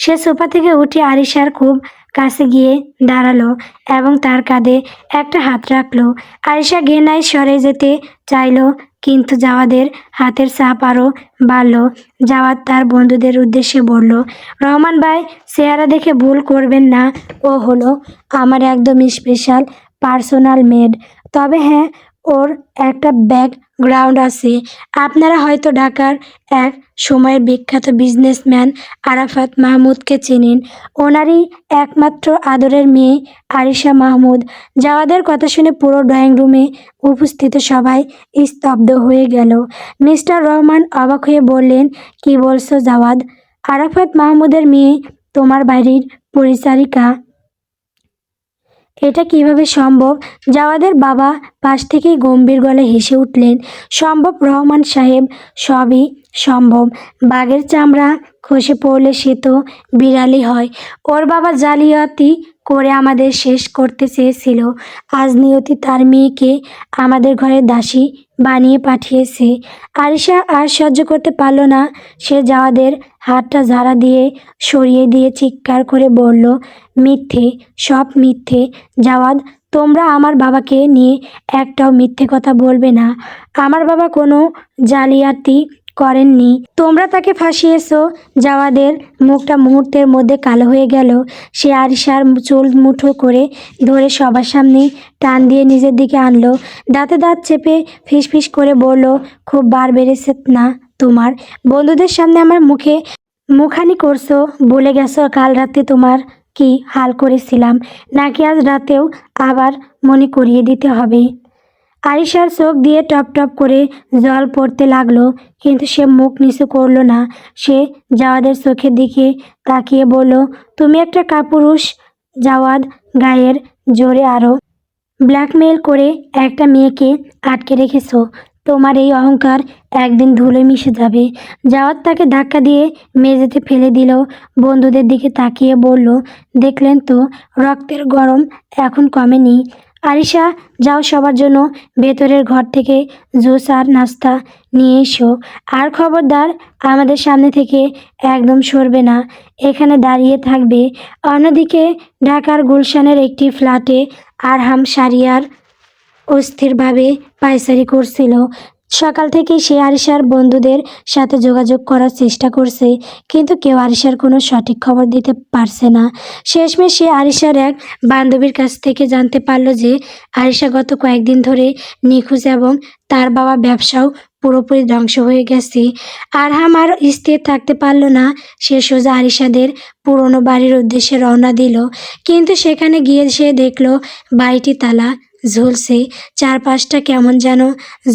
সে সোফা থেকে উঠে আরিশার খুব কাছে গিয়ে দাঁড়ালো এবং তার কাঁধে একটা হাত রাখলো। আরিশা ঘেনায় সরে যেতে চাইলো, কিন্তু জাওয়াদের হাতের চাপ আরও বাড়ল। জাওয়াদ তার বন্ধুদের উদ্দেশ্যে বলল, রহমান ভাই, চেহারা দেখে ভুল করবেন না, ও হলো আমার একদম স্পেশাল পার্সোনাল মেড। তবে হ্যাঁ, ওর একটা ব্যাকগ্রাউন্ড আছে। আপনারা হয়তো ঢাকার এক সময়ের বিখ্যাত বিজনেসম্যান আরাফাত মাহমুদকে চেনেন। ওনারই একমাত্র আদরের মেয়ে আরিশা মাহমুদ। জাওয়াদের কথা শুনে পুরো ড্রয়িং রুমে উপস্থিত সবাই স্তব্ধ হয়ে গেল। মিস্টার রহমান অবাক হয়ে বললেন, কি বলছো জাওয়াদ? আরাফাত মাহমুদের মেয়ে তোমার বাড়ির পরিচারিকা? এটা কিভাবে সম্ভব? জাওয়াদের বাবা পাশ থেকেই গম্ভীর গলায় হেসে উঠলেন, সম্ভব রহমান সাহেব, সবই সম্ভব। বাঘের চামড়া খসে পড়লে সে তো বিড়ালই হয়। ওর বাবা জালিয়াতি করে আমাদের শেষ করতে চেয়েছিল। আজ নিয়তি তার মেয়েকে আমাদের ঘরে দাসী বানিয়ে পাঠিয়েছে। আরিশা আর সহ্য করতে পারল না। সে জাওয়াদের হাতটা ঝাড়া দিয়ে সরিয়ে দিয়ে চিৎকার করে বলল, মিথ্যে, সব মিথ্যে। জাওয়াদ, তোমরা আমার বাবাকে নিয়ে একটাও মিথ্যে কথা বলবে না। আমার বাবা কোনো জালিয়াতি করেননি, তোমরা তাকে ফাঁসিয়েছো। জাওয়াদের মুখটা মুহূর্তের মধ্যে কালো হয়ে গেল। সে আরিশার চুল মুঠো করে ধরে সবার সামনে টান দিয়ে নিজের দিকে আনলো। দাঁতে দাঁত চেপে ফিসফিস করে বলল, খুব বার বেড়েছে না তোমার? বন্ধুদের সামনে আমার মুখে মুখানি করছো, বলে গেছো কাল রাতে তোমার কি হাল করেছিলাম, নাকি আজ রাতেও আবার মনে করিয়ে দিতে হবে? আরিশার চোখ দিয়ে টপ টপ করে জল পড়তে লাগলো, কিন্তু সে মুখ নিচু করলো না। সে জাওয়াদের চোখের দিকে তাকিয়ে বলল, তুমি একটা কাপুরুষ জাওয়াদ, গায়ের জোরে আরও ব্ল্যাকমেইল করে একটা মেয়েকে আটকে রেখেছো। তোমার এই অহংকার একদিন ধুলোয় মিশে যাবে। জাওয়াদ তাকে ধাক্কা দিয়ে মেঝেতে ফেলে দিল। বন্ধুদের দিকে তাকিয়ে বলল, দেখলেন তো, রক্তের গরম এখন কমেনি। আরিশা, যাও সবার জন্য ভেতরের ঘর থেকে জুস আর নাস্তা নিয়ে এসো। আর খবরদার আমাদের সামনে থেকে একদম সরবে না, এখানে দাঁড়িয়ে থাকবে। অন্যদিকে ঢাকার গুলশানের একটি ফ্ল্যাটে আরহাম শারিয়ার অস্থিরভাবে পায়চারি করছিল। সকাল থেকেই সে আরিশার বন্ধুদের সাথে যোগাযোগ করার চেষ্টা করছে, কিন্তু কেউ আরিশার কোনো সঠিক খবর দিতে পারছে না। শেষমেশ সে আরিশার এক বান্ধবীর কাছ থেকে জানতে পারল যে আরিশা গত কয়েকদিন ধরে নিখোঁজ এবং তার বাবা ব্যবসাও পুরোপুরি ধ্বংস হয়ে গেছে। আরহাম আর স্থির থাকতে পারল না। সে সোজা আরিশাদের পুরনো বাড়ির উদ্দেশ্যে রওনা দিল। কিন্তু সেখানে গিয়ে সে দেখলো বাড়িটি তালা ঝুলছে, চারপাশটা কেমন যেন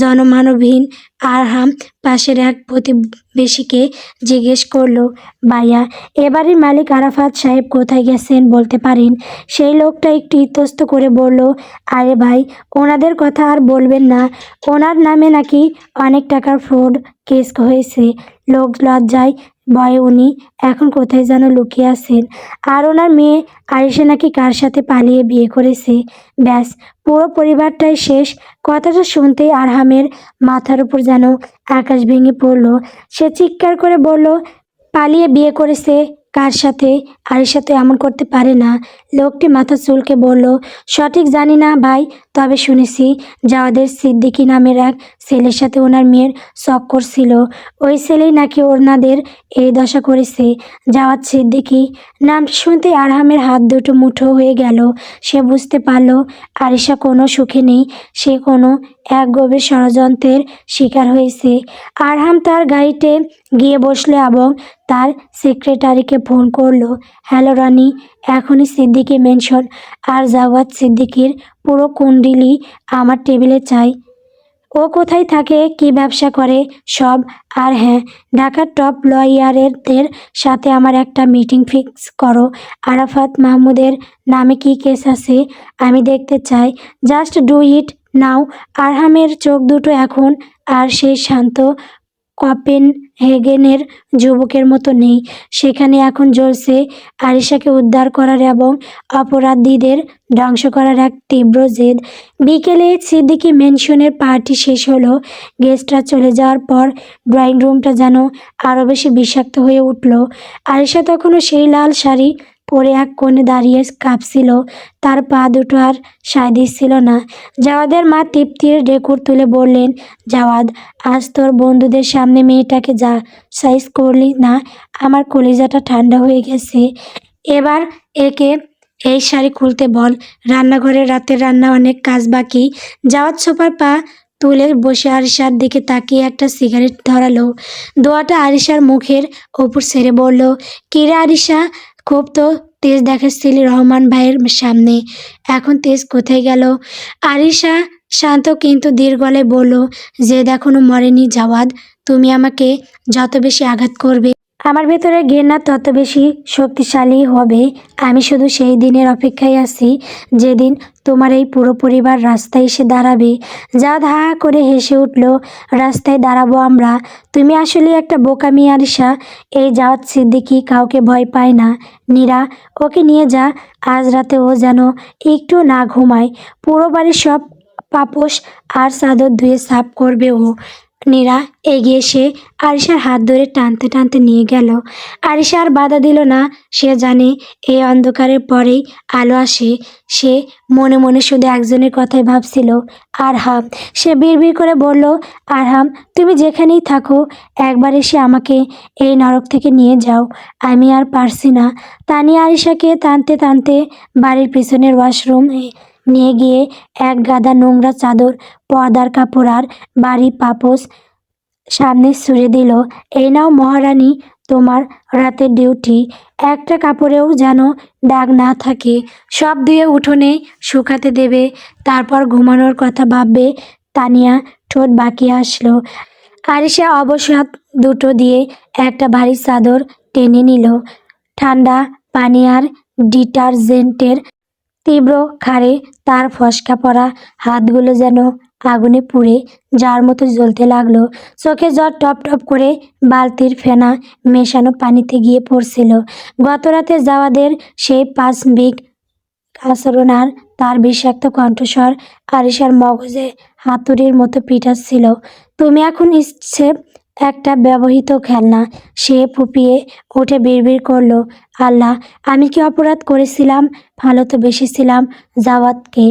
জনমানবহীন। আরহাম পাশের এক প্রতিবেশীকে জিজ্ঞেস করলো, ভাইয়া, এ বাড়ির মালিক আরাফাত সাহেব কোথায় গেছেন বলতে পারেন? সেই লোকটা একটু ইতস্ত করে বলল, আরে ভাই, ওনাদের কথা আর বলবেন না। ওনার নামে নাকি অনেক টাকার ফ্রড কেস হয়েছে। লোক লজ্জায় ভয়ে উনি এখন কোথায় যেন লুকিয়ে আছেন। আর ওনার মেয়ে আরিশা নাকি কার সাথে পালিয়ে বিয়ে করেছে। ব্যাস, পুরো পরিবারটাই শেষ। কথাটা শুনতেই আরহামের মাথার উপর যেন আকাশ ভেঙে পড়ল। সে চিৎকার করে বলল, পালিয়ে বিয়ে করেছে? কার সাথে? আরিশা তো এমন করতে পারে না। লোকটি মাথা চুলকে বলল, সঠিক জানি না ভাই, তবে শুনেছি জাওয়াদের সিদ্দিকী নামের এক ছেলের সাথে ওনার মেয়ের চক্কর ছিল। ওই ছেলেই নাকি ওনাদের এই দশা করেছে। জাওয়াদ সিদ্দিকী নামটি শুনতে আরহামের হাত দুটো মুঠো হয়ে গেল। সে বুঝতে পারল আরিশা কোনো সুখে নেই। সে কোনো এক গভীর ষড়যন্ত্রের শিকার হয়েছে। আরহাম তার গাড়িতে গিয়ে বসলো এবং তার সেক্রেটারিকে ফোন করলো। হ্যালো রানী, এখনই সিদ্দিকী মেনশন আর জাওয়াদ সিদ্দিকীর পুরো কুণ্ডলি আমার টেবিলে চাই। ও কোথায় থাকে, কি ব্যবসা করে, সব। আর হ্যাঁ, ঢাকার টপ লয়ারদের সাথে আমার একটা মিটিং ফিক্স করো। আরাফাত মাহমুদের নামে কি কেস আছে আমি দেখতে চাই। জাস্ট ডু ইট নাও। আরহামের চোখ দুটো এখন আর সেই শান্ত কপেনহেগেনের যুবকের মতো নেই। সেখানে এখন জ্বলছে আরিশাকে উদ্ধার করার এবং অপরাধীদের ধ্বংস করার এক তীব্র জেদ। বিকেলে সিদ্দিকী মেনশনের পার্টি শেষ হলো। গেস্টরা চলে যাওয়ার পর ড্রয়িং রুমটা যেন আরও বেশি বিষাক্ত হয়ে উঠল। আরিশা তখনও সেই লাল শাড়ি পরে এক কোণে দাঁড়িয়ে কাঁপছিল। তার পা দুটো আর সায় দিচ্ছিল না। জাওয়াদের মা তৃপ্তির ঢেকুর তুলে বললেন, জাওয়াদ, আজ তোর বন্ধুদের সামনে মেয়েটাকে যা সাইজ করলি না, আমার কলিজাটা ঠান্ডা হয়ে গেছে। এবার একে এই শাড়ি খুলতে বল। রান্নাঘরে রাতের রান্না, অনেক কাজ বাকি। জাওয়াদ সোফার পা তুলে বসে আরিশার দিকে তাকিয়ে একটা সিগারেট ধরালো। দোয়াটা আরিশার মুখের ওপর ছেড়ে বলল, কিরে আরিশা, খুব তো তেজ দেখাচ্ছিলি রহমান ভাইয়ের সামনে, এখন তেজ কোথায় গেল? আরিশা শান্ত কিন্তু দীর্ঘ গলায় বলল, জেদ এখনো মরেনি জাওয়াদ। তুমি আমাকে যত বেশি আঘাত করবে আমার ভেতরে ঘৃণা তত বেশি শক্তিশালী হবে। আমি শুধু সেই দিনের অপেক্ষায় আছি যেদিন তোমার এই পুরো পরিবার রাস্তায় এসে দাঁড়াবে। জাওয়াদ হা হা করে হেসে উঠল, রাস্তায় দাঁড়াবো আমরা? তুমি আসলে একটা বোকা মেয়ে আরিশা। এই জাওয়াদ সিদ্দিকী কাউকে ভয় পায় না। নীরা, ওকে নিয়ে যা। আজ রাতে ও যেন একটু না ঘুমায়। পুরো বাড়ির সব পাপোশ আর চাদর ধুয়ে সাফ করবে ও। নীরা এগিয়ে এসে আরিশার হাত ধরে টানতে টানতে নিয়ে গেল। আরিশা আর বাধা দিল না। সে জানে এই অন্ধকারের পরেই আলো আসে। সে মনে মনে শুধু একজনের কথাই ভাবছিল, আরহাম। সে বিড়বিড় করে বলল, আরহাম, তুমি যেখানেই থাকো একবার এসে আমাকে এই নরক থেকে নিয়ে যাও। আমি আর পারছি না। তানিয়া আরিশাকে টানতে টানতে বাড়ির পিছনের ওয়াশরুমে নিয়ে গিয়ে এক গাদা নোংরা চাদর, পর্দার কাপড় আর বাড়ি পাপোশ সামনে ছুঁড়ে দিল। এই নাও মহারানী, তোমার রাতের ডিউটি। একটা কাপড়েও যেন দাগ না থাকে। সব ধুয়ে উঠোনে শুকাতে দেবে, তারপর ঘুমানোর কথা ভাববে। তানিয়া ঠোঁট বাঁকিয়ে আসলো। আরিশা অবশ্য হাত দুটো দিয়ে একটা ভারী চাদর টেনে নিল। ঠান্ডা পানি আর ডিটারজেন্টের তীব্র ক্ষারে তার ফসকা পড়া হাতগুলো যেন আগুনে পুড়ে যার মতো জ্বলতে লাগলো। চোখে জল টপ টপ করে বালতির ফেনা মেশানো পানিতে গিয়ে পড়ছিল। গতরাতে জাওয়াদের সেই পাশবিক আচরণ আর তার বিষাক্ত কণ্ঠস্বর আরিশার মগজে হাতুড়ির মতো পিটাচ্ছিল। তুমি এখন ইচ্ছে একটা ব্যবহৃত খেলনা। সে ফুপিয়ে উঠে বিড়বিড় করলো, আল্লাহ, আমি কি অপরাধ করেছিলাম? ভালো তো বেসেছিলাম জাওয়াদকে।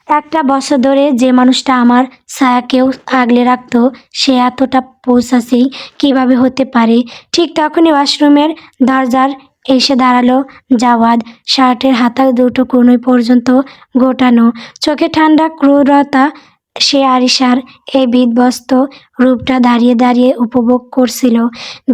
একটা বছর ধরে যে মানুষটা আমার ছায়াকেও আগলে রাখতো, সে এতটা পৌঁছাছেই কিভাবে হতে পারে? ঠিক তখনই ওয়াশরুমের দরজার এসে দাঁড়ালো জাওয়াদ। শার্টের হাতা দুটো কোনোই পর্যন্ত গোটানো, চোখে ঠান্ডা ক্রূরতা। সে আরিশার এই বিধ্বস্ত রূপটা দাঁড়িয়ে দাঁড়িয়ে উপভোগ করছিল।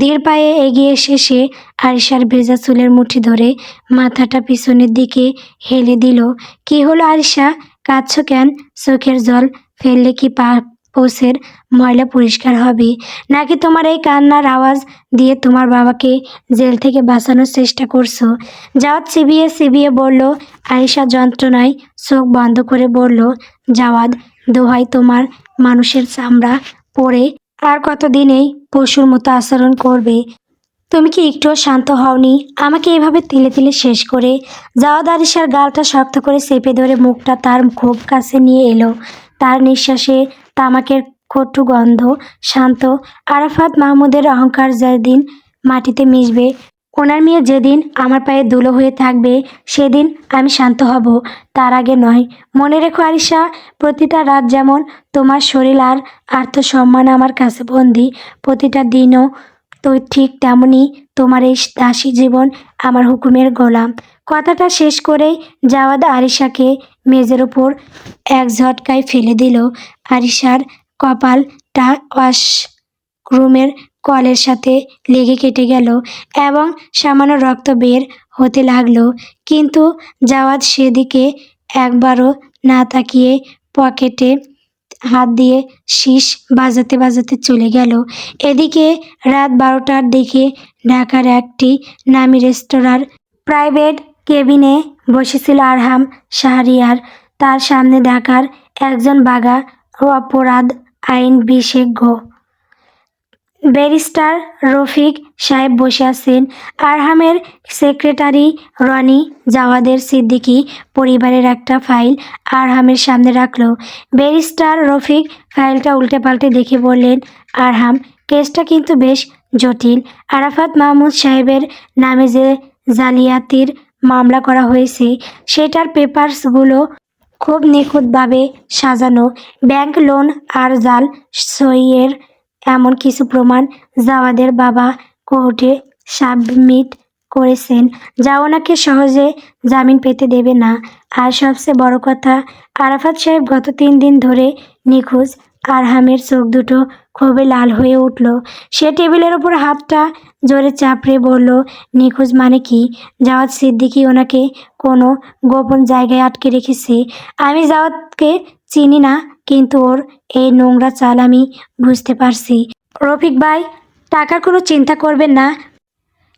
ধীর পায়ে এগিয়ে এসে সে আরিশার ভেজা চুলের মুঠি ধরে মাথাটা পিছনের দিকে হেলে দিল। কি হলো আরিশা, কাঁদছো কেন? চোখের জল ফেললে কি পোষের ময়লা পরিষ্কার হবে, নাকি তোমার এই কান্নার আওয়াজ দিয়ে তোমার বাবাকে জেল থেকে বাঁচানোর চেষ্টা করছো? জাওয়াদ চিবিয়ে চিবিয়ে বলল। আরিশা যন্ত্রণায় চোখ বন্ধ করে বলল, জাওয়াদ, দোহাই তোমার, মানুষের চামড়া পরে আর কতদিন এই পশুর মতো আচরণ করবে? তুমি কি একটুও শান্ত হওনি? আমাকে এভাবে তিলে তিলে শেষ করে। জাওয়াদ আরিশার গালটা শক্ত করে চেপে ধরে মুখটা তার খুব কাছে নিয়ে এলো। তার নিঃশ্বাসে তামাকের কটু গন্ধ। শান্ত। আরাফাত মাহমুদের অহংকার যেদিন মাটিতে মিশবে, ওনার মেয়ে যেদিন আমার পায়ে ধুলো হয়ে থাকবে, সেদিন আমি শান্ত হব, তার আগে নয়। মনে রেখো আরিশা, প্রতিটা রাত যেমন তোমার শরীর আর আত্মসম্মান আমার কাছে বন্দি, প্রতিটা দিনও তো ঠিক তেমনই তোমার এই দাসী জীবন আমার হুকুমের গোলাম। কথাটা শেষ করেই জাওয়াদ আরিশাকে মেজের ওপর এক ঝটকায় ফেলে দিল। আরিশার কপালটা ওয়াশরুমের কলের সাথে লেগে কেটে গেল এবং সামান্য রক্ত বের হতে লাগলো। কিন্তু জাওয়াদ সেদিকে একবারও না তাকিয়ে পকেটে হাত দিয়ে শীষ বাজাতে বাজাতে চলে গেল। এদিকে রাত 12টার দিকে ঢাকার একটি নামী রেস্তোরাঁর প্রাইভেট কেবিনে বসেছিল আরহাম শাহরিয়ার। তার সামনে ঢাকার একজন বাঘা অপরাধ আইন বিশেষজ্ঞ ব্যারিস্টার রফিক সাহেব বসে আছেন। আরহামের সেক্রেটারি রনি জাওয়াদের সিদ্দিকী পরিবারের একটা ফাইল আরহামের সামনে রাখলো। ব্যারিস্টার রফিক ফাইলটা উল্টে পাল্টে দেখে বললেন, আরহাম, কেসটা কিন্তু বেশ জটিল। আরাফাত মাহমুদ সাহেবের নামে যে জালিয়াতির মামলা করা হয়েছে, সেটার পেপারসগুলো খুব নিখুঁতভাবে সাজানো। ব্যাংক লোন আর জাল সইয়ের এমন কিছু প্রমাণ জাওয়াদের বাবা কোর্টে সাবমিট করেছেন, যা ওনাকে সহজে জামিন পেতে দেবে না। আর সবচেয়ে বড় কথা, আরাফাত সাহেব গত 3 দিন ধরে নিখোঁজ। আরহামের চোখ দুটো ক্ষোভে লাল হয়ে উঠল। সে টেবিলের ওপর হাতটা জোরে চাপড়ে বলল, নিখোঁজ মানে কি? জাওয়াদ সিদ্দিকী ওনাকে কোনো গোপন জায়গায় আটকে রেখেছে। আমি জাওয়াদকে চিনি না, কিন্তু ওর এই নোংরা চাল আমি বুঝতে পারছি। রফিক ভাই, টাকার কোনো চিন্তা করবেন না।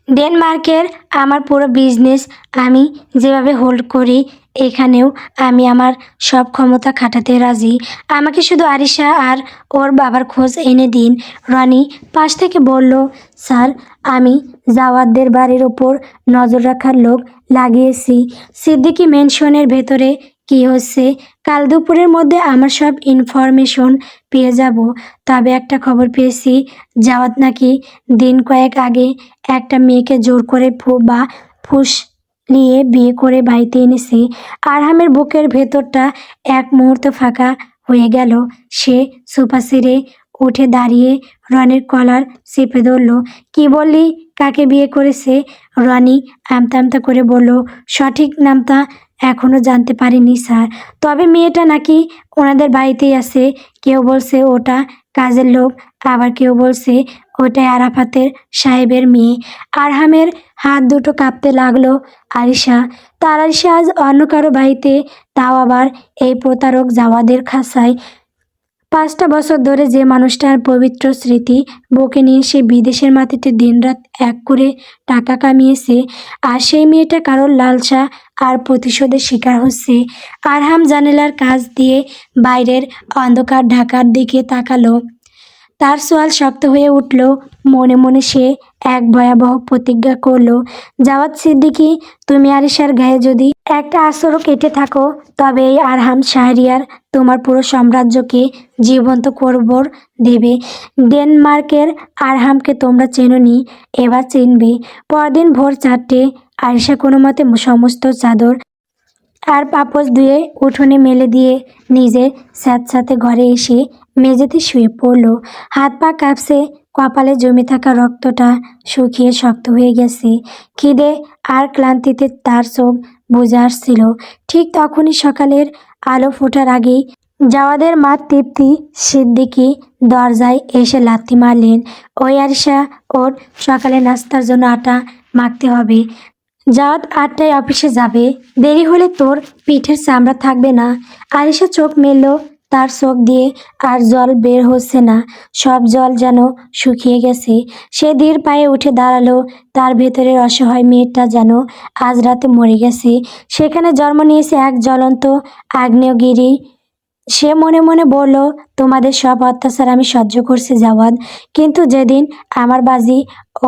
ডেনমার্কের আমার পুরো বিজনেস আমি যেভাবে হোল্ড করি, এখানেও আমি আমার সব ক্ষমতা খাটাতে রাজি। আমাকে শুধু আরিশা আর ওর বাবার খোঁজ এনে দিন। রনি পাশ থেকে বলল, স্যার, আমি জাওয়াদের বাড়ির ওপর নজর রাখার লোক লাগিয়েছি। সিদ্দিকী মেনশনের ভেতরে কি হচ্ছে কাল দুপুরের মধ্যে আমার সব ইনফরমেশন পেয়ে যাব। তবে একটা খবর পেয়েছি, জাওয়াদ নাকি দিন কয়েক আগে একটা মেয়েকে জোর করে ফুস নিয়ে বিয়ে করে বাড়িতে এনেছে। আরহামের বুকের ভেতরটা এক মুহূর্ত ফাঁকা হয়ে গেল। সে সোফা ছেড়ে উঠে দাঁড়িয়ে রনির কলার চেপে ধরল। কি বললি? কাকে বিয়ে করেছে? রনি আমতা আমতা করে বলল, সঠিক নামটা এখনো জানতে পারিনি স্যার, তবে মেয়েটা নাকি ওনাদের বাড়িতেই আছে। কেউ বলছে ওটা কাজের লোক, আবার কেউ বলছে ওটাই আরাফাতের সাহেবের মেয়ে। আরহামের হাত দুটো কাঁপতে লাগলো। আরিশা, তার আরিশা আজ অন্য কারো বাড়িতে, তাও আবার এই প্রতারক জাওয়াদের খাঁচায়। 5টা বছর ধরে যে মানুষটার পবিত্র স্মৃতি বুকে নিয়ে সে বিদেশের মাটিতে দিনরাত এক করে টাকা কামিয়েছে, আর সেই মেয়েটা কারোর লালসা আর প্রতিশোধের শিকার হচ্ছে। আরহাম জানালার কাছ দিয়ে বাইরের অন্ধকার ঢাকার দিকে তাকালো। তার সোয়াল শক্ত হয়ে উঠল। মনে মনে সে এক ভয়াবহ প্রতিজ্ঞা করল, জাওয়াদ সিদ্দিকী, তুমি আরিশার গায়ে যদি একটা আঁচড়ও কেটে থাকো, তবে এই আরহাম শাহরিয়ার তোমার পুরো সাম্রাজ্যকে জীবন্ত করবর দেবে। ডেনমার্কের আরহামকে তোমরা চেনোনি, এবার চিনবে। পরদিন ভোর 4টে আরিশা কোনো মতে সমস্ত চাদর আর পাপোশ ধুয়ে উঠোনে মেলে দিয়ে নিজের স্যাঁতস্যাঁতে ঘরে এসে মেঝেতে শুয়ে পড়ল। হাত পা কাঁপছে, কপালে জমে থাকা রক্তটা শুকিয়ে শক্ত হয়ে গেছে। খিদে আর ক্লান্তিতে তার চোখ বুজে আসছিল। ঠিক তখনই সকালের আলো ফোটার আগেই জাওয়াদের মা তৃপ্তি সিদ্দিকী দরজায় এসে লাথি মারলেন। ওই আরিশা, ওর সকালে নাস্তার জন্য আটা মাখতে হবে। জাওয়াদ 8টায় অফিসে যাবে, দেরি হলে তোর পিঠের চামড়া থাকবে না। আরিশা চোখ মেলল, তার চোখ দিয়ে আর জল বের হচ্ছে না, সব জল যেন শুকিয়ে গেছে। সে ধীর পায়ে উঠে দাঁড়ালো। তার ভেতরের অসহায় মেয়েটা যেন আজ রাতে মরে গেছে। সেখানে জন্ম নিয়েছে এক জ্বলন্ত আগ্নেয়গিরি। সে মনে মনে বলল, তোমাদের সব অত্যাচার আমি সহ্য করছি জাওয়াদ, কিন্তু যেদিন আমার বাজি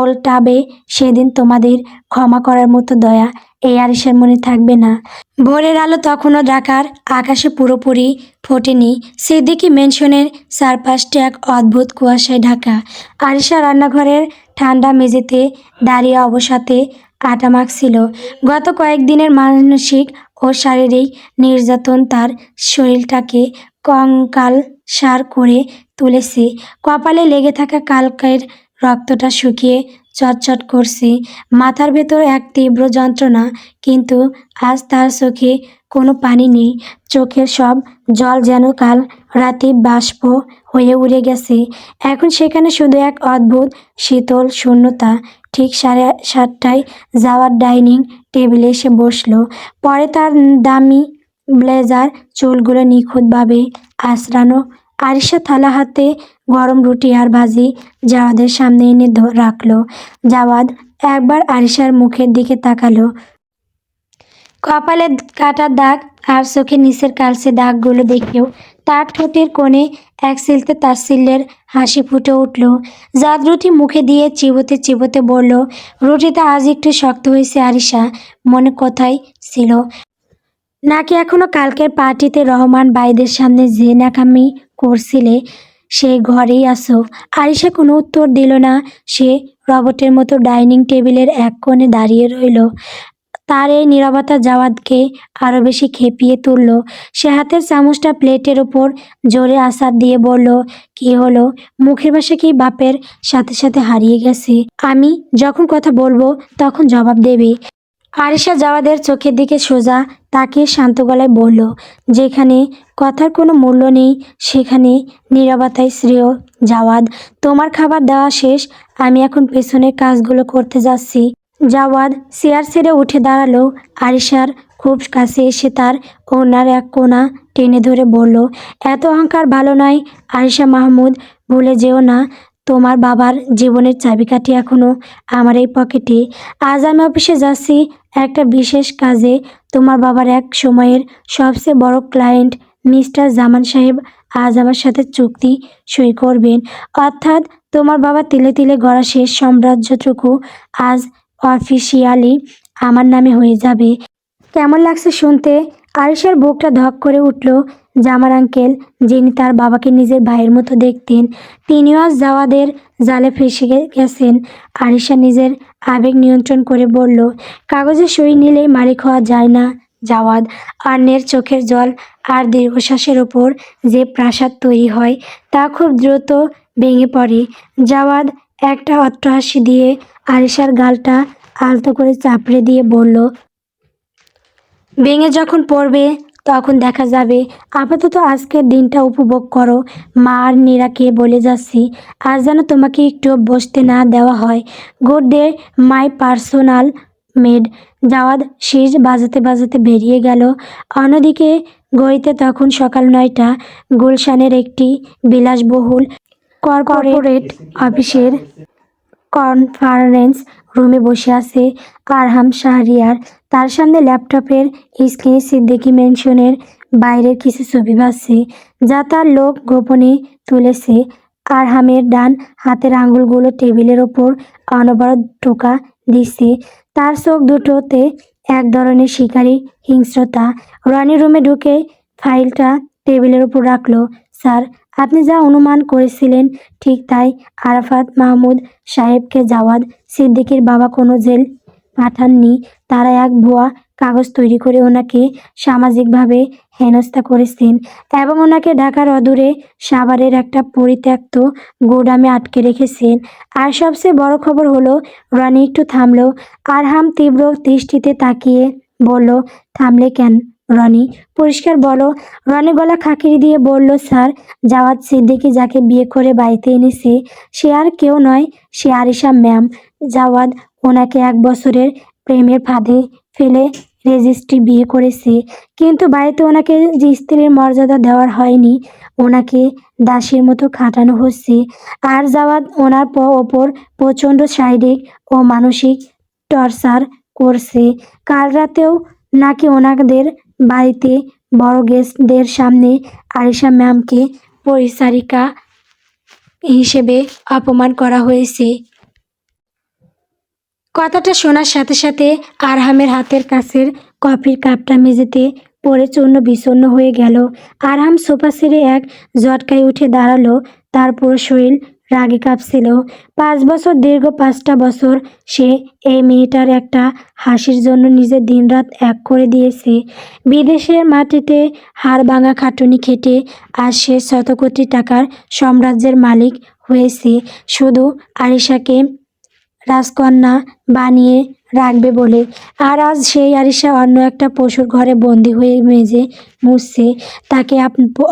ওলটাবে সেদিন তোমাদের ক্ষমা করার মতো দয়া এই আরিশের মনে থাকবে না। ভোরের আলো তখনও ঢাকার আকাশে পুরোপুরি ফোটেনি। সিদ্দিকী মেনশনের চারপাশটা এক অদ্ভুত কুয়াশায় ঢাকা। আরিশা রান্নাঘরের ঠান্ডা মেঝেতে দাঁড়িয়ে অবসাদে আটা মাখছিল। গত কয়েকদিনের মানসিক ও শারীরিক নির্যাতন তার শরীরটাকে কঙ্কালসার করে তুলেছে। কপালে লেগে থাকা কালকের রক্তটা শুকিয়ে চটচট করছে। মাথার ভেতর এক তীব্র যন্ত্রণা, কিন্তু আজ তার চোখে কোনো পানি নেই। চোখের সব জল যেন কাল রাতে বাষ্প হয়ে উড়ে গেছে। এখন সেখানে শুধু এক অদ্ভুত শীতল শূন্যতা। ঠিক 7:30টায় যাওয়ার ডাইনিং টেবিলে এসে বসলো। পরে তার দামি ব্লেজার চুলগুলো নিখুঁতভাবে আঁচড়ানো। আরিশা থালা হাতে গরম রুটি আর ভাজি জাওয়াদের সামনে এনে রাখলো। জাওয়াদ একবার আরিশার মুখের দিকে তাকালো। কপালে কাটার দাগ আর চোখের নিচের কালচে দাগগুলো দেখেও তার ঠোঁটের কোণে এক সিলতে তাচ্ছিল্যের হাসি ফুটে উঠল। জাদ রুটি মুখে দিয়ে চিবোতে চিবোতে বলল, রুটিটা আজ একটু শক্ত হয়েছে আরিশা, মনে কোথায় ছিল নাকি এখনো কালকের পার্টিতে রহমান ভাইদের সামনে যে ন্যাকামি করছিলে সেই ঘরেই আসো? আরিশা কোনো উত্তর দিল না। সে রবটের মতো ডাইনিং টেবিলের এক কোণে দাঁড়িয়ে রইল। তার এই নীরবতা জাওয়াদকে আরো বেশি খেপিয়ে তুলল। সে হাতের চামচটা প্লেটের ওপর জোরে আছাড় দিয়ে বলল, কি হলো? মুখের ভাষা কি বাপের সাথে সাথে হারিয়ে গেছে? আমি যখন কথা বলবো তখন জবাব দেবে। আরিশা জাওয়াদের চোখের দিকে সোজা তাকিয়ে শান্ত গলায় বলল, যেখানে কথার কোনো মূল্য নেই সেখানে নীরবতাই শ্রেয়। জাওয়াদ, তোমার খাবার দেওয়া শেষ, আমি এখন পেছনের কাজগুলো করতে যাচ্ছি। জাওয়াদ চেয়ার ছেড়ে উঠে দাঁড়ালো। আরিশার খুব কাছে এসে তার ওড়নার এক কোণা টেনে ধরে বলল, এত অহংকার ভালো নয় আরিশা মাহমুদ, ভুলে যেও না তোমার বাবার জীবনের চাবিকাঠি এখনো আমার এই পকেটে। আজ আমি অফিসে যাচ্ছি একটা বিশেষ কাজে। তোমার বাবার এক সময়ের সবচেয়ে বড় ক্লায়েন্ট মিস্টার জামান সাহেব আজ আমার সাথে চুক্তি সই করবেন। অর্থাৎ তোমার বাবা তিলে তিলে গড়া শেষ সাম্রাজ্যটুকু আজ অফিসিয়ালি আমার নামে হয়ে যাবে। কেমন লাগছে শুনতে? আরিশার বুকটা ধক করে উঠল। জামার আঙ্কেল, যিনি তার বাবাকে নিজের ভাইয়ের মতো দেখতেন, তিনিও আজ জাওয়াদের জালে ফেসে গেছেন। আরিশা নিজের আবেগ নিয়ন্ত্রণ করে বলল, কাগজে সই নিলেই মালিক হওয়া যায় না জাওয়াদ। অন্যের চোখের জল আর দীর্ঘশ্বাসের ওপর যে প্রাসাদ তৈরি হয় তা খুব দ্রুত ভেঙে পড়ে। জাওয়াদ একটা অট্টহাসি দিয়ে আরিশার গালটা আলতো করে চাপড়ে দিয়ে বলল, ভেঙে যখন পড়বে তখন দেখা যাবে, আপাতত আজকের দিনটা উপভোগ করো। মা আর নীরাকে বলে যাচ্ছি আজ যেন তোমাকে একটু বসতে না দেওয়া হয়। Good day my personal maid. Jawad শীষ বাজাতে বাজাতে বেরিয়ে গেল। অন্যদিকে ঘড়িতে তখন সকাল 9টা। গুলশানের একটি বিলাসবহুল কর্পোরেট অফিসের কনফারেন্স রুমে বসে আছে আরহাম শাহরিয়ার। তার সামনে ল্যাপটপের স্ক্রিনে সিদ্দিকী মেনশনের বাইরের কিছু ছবি ভাসছে, যা তার লোক গোপনে তুলেছে। আরহামের ডান হাতের আঙুলগুলো টেবিলের ওপর অনবরত টোকা দিচ্ছে। তার চোখ দুটোতে এক ধরনের শিকারী হিংস্রতা। রনি রুমে ঢুকে ফাইলটা টেবিলের ওপর রাখলো। স্যার, আপনি যা অনুমান করেছিলেন ঠিক তাই। আরাফাত মাহমুদ সাহেবকে জাওয়াদ সিদ্দিকীর বাবা কোনো জেল পাঠাননি। তারা এক ভুয়া কাগজ তৈরি করে ওনাকে সামাজিকভাবে হেনস্থা করেছেন এবং ওনাকে ঢাকার অদূরে সাভারের একটা পরিত্যক্ত গোডামে আটকে রেখেছেন। আর সবচেয়ে বড় খবর হলো, রনি একটু থামলো। আরহাম তীব্র দৃষ্টিতে তাকিয়ে বলল, থামলে কেন? রনি। পরিষ্কার বলো। রনি গলা খাকিয়ে দিয়ে বলল, স্যার, জাওয়াদ সিদ্দিকী যাকে বিয়ে করে বাড়িতে এনেছে সে আর কেউ নয়, সে আরিশা ম্যাম। জাওয়াদ ওনাকে 1 বছরের প্রেমের ফাঁদে ফেলে রেজিস্ট্রি বিয়ে করেছে, কিন্তু বাড়িতে ওনাকে যে স্ত্রীর মর্যাদা দেওয়ার হয়নি, ওনাকে দাসীর মতো খাটানো হচ্ছে। আর জাওয়াদ ওনার ওপর প্রচণ্ড শারীরিক ও মানসিক টর্চার করছে। কাল রাতেও নাকি ওনাদের বাড়িতে বড় গেস্টদের সামনে আরিশা ম্যামকে পরিচারিকা হিসেবে অপমান করা হয়েছে। কথাটা শোনার সাথে সাথে আরহামের হাতের কাছের কফির কাপটা মেঝেতে পড়ে চূর্ণ বিচূর্ণ হয়ে গেল। আরহাম সোফা ছেড়ে এক ঝটকায় উঠে দাঁড়ালো। তার পুরো শরীর রাগে কাঁপছিল। 5 বছর, দীর্ঘ 5টা বছর সে এই মেয়েটার একটা হাসির জন্য নিজের দিনরাত এক করে দিয়েছে। বিদেশের মাটিতে হাড় ভাঙা খাটুনি খেটে আজ সে শতকোটি টাকার সাম্রাজ্যের মালিক হয়েছে শুধু আরিশাকে রাজকন্যা বানিয়ে রাখবে বলে। আর আজ সেই আরিশা অন্য একটা পশুর ঘরে বন্দি হয়ে মেজে মুছছে, তাকে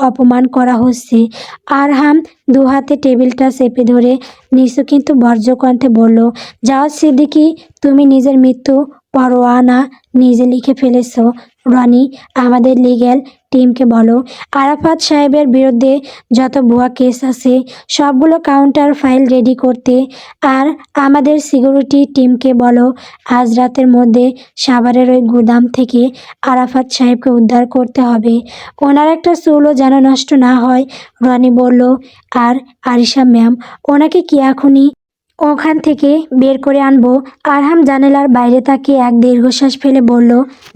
অপমান করা হচ্ছে। আরহাম দুহাতে টেবিলটা চেপে ধরে নিচু কিন্তু বজ্র কণ্ঠে বলল, জাওয়াদ সিদ্দিকী, তুমি নিজের মৃত্যু পরোয়ানা নিজে লিখে ফেলেছ। রনি, আমাদের লিগ্যাল টিমকে বলো আরাফাত সাহেবের বিরুদ্ধে যত ভুয়া কেস আছে সবগুলো কাউন্টার ফাইল রেডি করতে। আর আমাদের সিকিউরিটি টিমকে বলো আজ রাতের মধ্যে সাভারের ওই গুদাম থেকে আরাফাত সাহেবকে উদ্ধার করতে হবে। ওনার একটা চুলও যেন নষ্ট না হয়। রনি বলল, আর আরিশা ম্যাম, ওনাকে কি এখনই ওখান থেকে বের করে আনবো? আরহাম জানালার বাইরে তাকিয়ে এক দীর্ঘশ্বাস ফেলে বলল,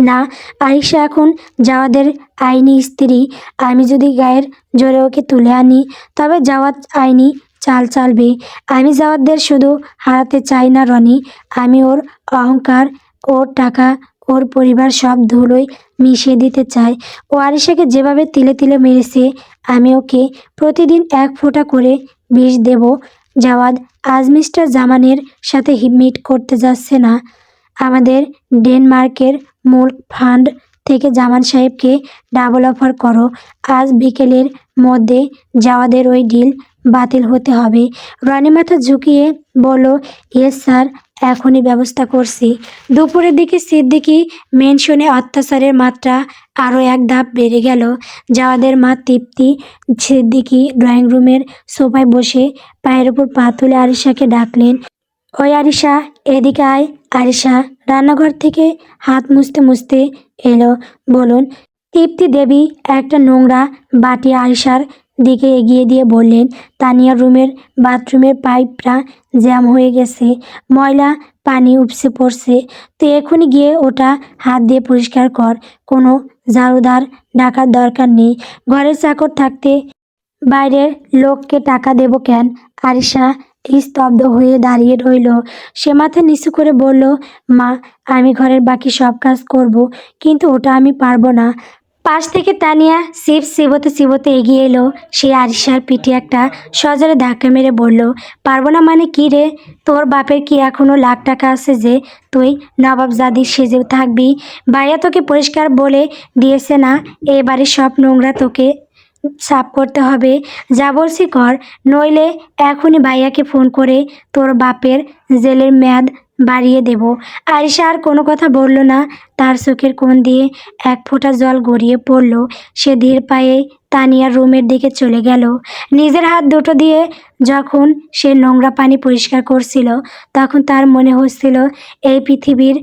না, আরিশা এখন জাওয়াদের আইনি স্ত্রী। আমি যদি গায়ের জোরে ওকে তুলে আনি তবে জাওয়াদ আইনি চাল চালবে। আমি জাওয়াদদের শুধু হারাতে চাই না রনি, আমি ওর অহংকার, ওর টাকা, ওর পরিবার সব ধুলোয় মিশিয়ে দিতে চাই। ও আরিশাকে যেভাবে তিলে তিলে মেরেছে আমি ওকে প্রতিদিন 1 ফোঁটা করে বিষ দেব। জাওয়াদ আজ মিস্টার জামানের সাথে মিট করতে যাচ্ছে না। আমাদের ডেনমার্কের মূল ফান্ড থেকে জামান সাহেবকে ডাবল অফার করো। আজ বিকেলের মধ্যে জাওয়াদের ওই ডিল বাতিল হতে হবে। রনি মাথা ঝুঁকিয়ে বলল, ইয়েস স্যার, এখনই ব্যবস্থা করছি। দুপুরের দিকে সিদ্দিকী মেনশনে অত্যাচারের মাত্রা আরও 1 ধাপ বেড়ে গেল। জাওয়াদের মা তৃপ্তি সিদ্দিকী ড্রয়িং রুমের সোফায় বসে পায়ের ওপর পা তুলে আরিশাকে ডাকলেন, ওই আরিশা, এদিকে আয়। আরিশা রান্নাঘর থেকে হাত মুছতে মুছতে এলো। বলুন। তৃপ্তি দেবী একটা নোংরা বাটি আরিশার দিকে এগিয়ে দিয়ে বললেন, তানিয়ার রুমের বাথরুমের পাইপটা জ্যাম হয়ে গেছে, ময়লা পানি উপসে পড়ছে, তো এখনই গিয়ে ওটা হাত দিয়ে পরিষ্কার কর। কোনো ঝাড়ুদার ডাকার দরকার নেই। ঘরের চাকর থাকতে বাইরের লোককে টাকা দেব কেন? আরিশা স্তব্ধ হয়ে দাঁড়িয়ে রইল। সে মাথা নিচু করে বলল, মা, আমি ঘরের বাকি সব কাজ করব, কিন্তু ওটা আমি পারবো না। পাশ থেকে তানিয়া চিপস চিবোতে চিবোতে এগিয়ে এলো। সে আরিশার পিঠে একটা সজোরে ধাক্কা মেরে বলল, পারবো না মানে কি রে? তোর বাপের কি এখনো লাখ টাকা আছে যে তুই নবাবজাদি সেজে থাকবি? ভাইয়া তোকে পরিষ্কার বলে দিয়েছে না, এবারে সব নোংরা তোকে সাফ করতে হবে। যা বলছি কর, নইলে এখনই ভাইয়াকে ফোন করে তোর বাপের জেলের মেয়াদ বাড়িয়ে দেব। আরিশা আর কোনো কথা বলল না। তার চোখের কোণ দিয়ে 1 ফোঁটা জল গড়িয়ে পড়ল। সে ধীর পায়ে তানিয়ার রুমের দিকে চলে গেল। নিজের হাত দুটো দিয়ে যখন সে নোংরা পানি পরিষ্কার করছিল তখন তার মনে হচ্ছিল এই পৃথিবীর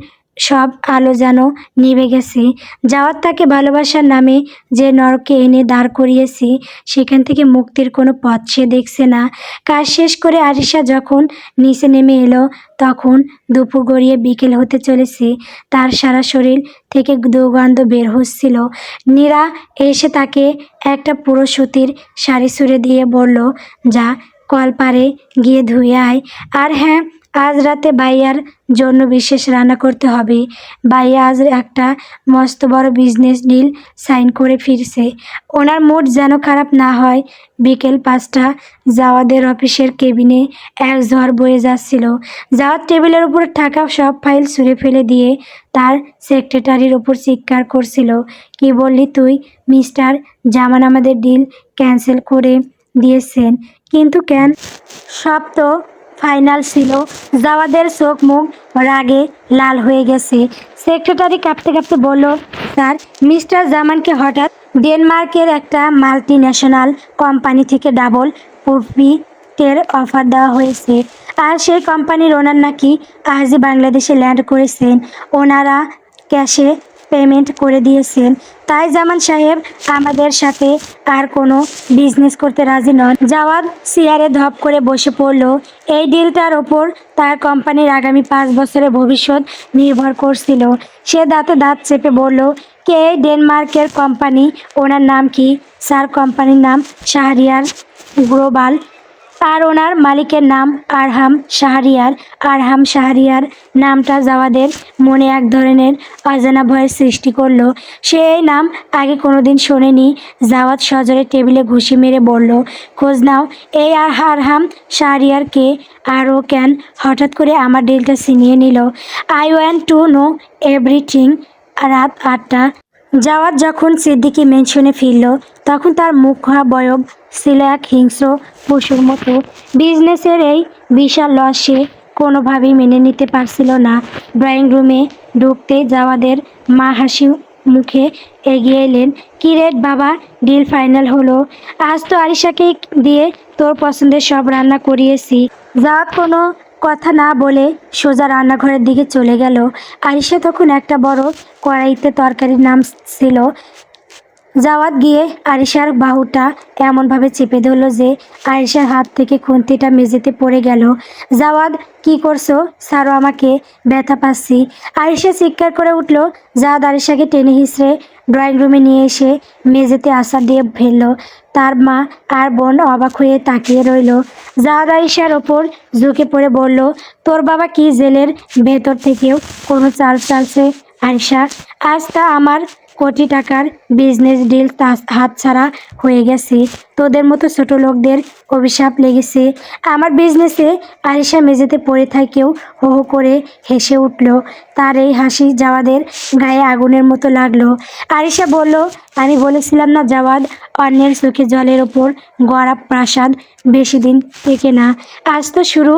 সব আলো যেন নিভে গেছে। জাওয়াদ তাকে ভালোবাসার নামে যে নরকে এনে দাঁড় করিয়েছে সেখান থেকে মুক্তির কোনো পথ সে দেখছে না। কাজ শেষ করে আরিশা যখন নিচে নেমে এলো তখন দুপুর গড়িয়ে বিকেল হতে চলেছে। তার সারা শরীর থেকে দুর্গন্ধ বের হচ্ছিল। নীরা এসে তাকে একটা পুরো সুতির শাড়ি ছুঁড়ে দিয়ে বলল, যা কলপারে গিয়ে ধুয়ে আয়। আর হ্যাঁ, আজ রাতে ভাইয়ার জন্য বিশেষ রান্না করতে হবে। ভাইয়া আজ একটা মস্ত বড় বিজনেস ডিল সাইন করে ফিরছে। ওনার মুড যেন খারাপ না হয়। বিকেল 5টা, জাওয়াদের অফিসের কেবিনে এক ঝড় বয়ে যাচ্ছিল। জাওয়াদ টেবিলের উপর থাকা সব ফাইল ছুঁড়ে ফেলে দিয়ে তার সেক্রেটারির উপর চিৎকার করছিল, কি বললি তুই? মিস্টার জামান আমাদের ডিল ক্যান্সেল করে দিয়েছেন। কিন্তু কেন? সব তো ফাইনাল ছিল। জাওয়াদের চোখ মুখ রাগে লাল হয়ে গেছে। সেক্রেটারি কাঁপতে কাঁপতে বলল, স্যার, মিস্টার জামানকে হঠাৎ ডেনমার্কের একটা মাল্টি ন্যাশনাল কোম্পানি থেকে ডাবল প্রফিটের অফার দেওয়া হয়েছে। আর সেই কোম্পানির ওনার নাকি আজই বাংলাদেশে ল্যান্ড করেছেন। ওনারা ক্যাশে পেমেন্ট করে দিয়েছেন। তাই জামান সাহেব আমাদের সাথে আর কোনো বিজনেস করতে রাজি নন। জাওয়াদ চেয়ারে ধপ করে বসে পড়ল। এই ডিলটার ওপর তার কোম্পানির আগামী 5 বছরের ভবিষ্যৎ নির্ভর করছিল। সে দাঁতে দাঁত চেপে বলল, কে এই ডেনমার্কের কোম্পানি? ওনার নাম কি? স্যার, কোম্পানির নাম শাহরিয়ার গ্লোবাল। আর ওনার মালিকের নাম আরহাম শাহরিয়ার। আরহাম শাহরিয়ার নামটা জাওয়াদের মনে এক ধরনের অজানা ভয়ের সৃষ্টি করলো। সে এই নাম আগে কোনোদিন শোনেনি। জাওয়াদ সজোরে টেবিলে ঘুষি মেরে বলল, খোঁজ নাও, এই আরহাম শাহরিয়ার কে? আর ও কেন হঠাৎ করে আমার ডিলটা ছিনিয়ে নিল? I want to know everything. রাত 8টা। জাওয়াদ যখন সিদ্দিকী মেনশনে ফিরল, তখন তার মুখাবয়ব ছিল এক হিংস্র পশুর মতো। বিজনেসের এই বিশাল লস সে কোনোভাবেই মেনে নিতে পারছিল না। ড্রয়িং রুমে ঢুকতেই জাওয়াদের মা হাসি মুখে এগিয়ে এলেন। কি রে বাবা, ডিল ফাইনাল হলো? আজ তো আরিশাকে দিয়ে তোর পছন্দের সব রান্না করিয়েছি। জাওয়াদ কোনো কথা না বলে সোজা রান্নাঘরের দিকে চলে গেল। আরিশা তখন একটা বড় কড়াইতে তরকারির নাম ছিল। জাওয়াদ গিয়ে আরিশার বাহুটা এমনভাবে চেপে ধরল যে আরিশার হাত থেকে খুন্তিটা মেঝেতে পড়ে গেল। জাওয়াদ, কি করছো? ছাড়ো আমাকে, ব্যথা পাচ্ছি। আরিশা চিৎকার করে উঠল। জাওয়াদ আরিশাকে টেনে হিঁচড়ে ড্রয়িং রুমে নিয়ে এসে মেঝেতে আছাড় দিয়ে ফেলল। তার মা আর বোন অবাক হয়ে তাকিয়ে রইল। জাওয়াদ আরিশার ওপর ঝুঁকে পড়ে বলল, তোর বাবা কি জেলের ভেতর থেকেও কোনো চাল চালছে? আরিশা, আজ তা আমার কোটি টাকার বিজনেস ডিল হাতছাড়া হয়ে গেছে। তোদের মতো ছোট লোকদের অভিশাপ লেগেছে আমার বিজনেসে। আরিশা মেঝেতে পড়ে থাকেও হো হো করে হেসে উঠল। তার এই হাসি জাওয়াদের গায়ে আগুনের মতো লাগলো। আরিশা বলল, আমি বলেছিলাম না জাওয়াদ, অন্যের চোখে জলের ওপর গড়া প্রাসাদ বেশি দিন টেকে না। আজ তো শুরু,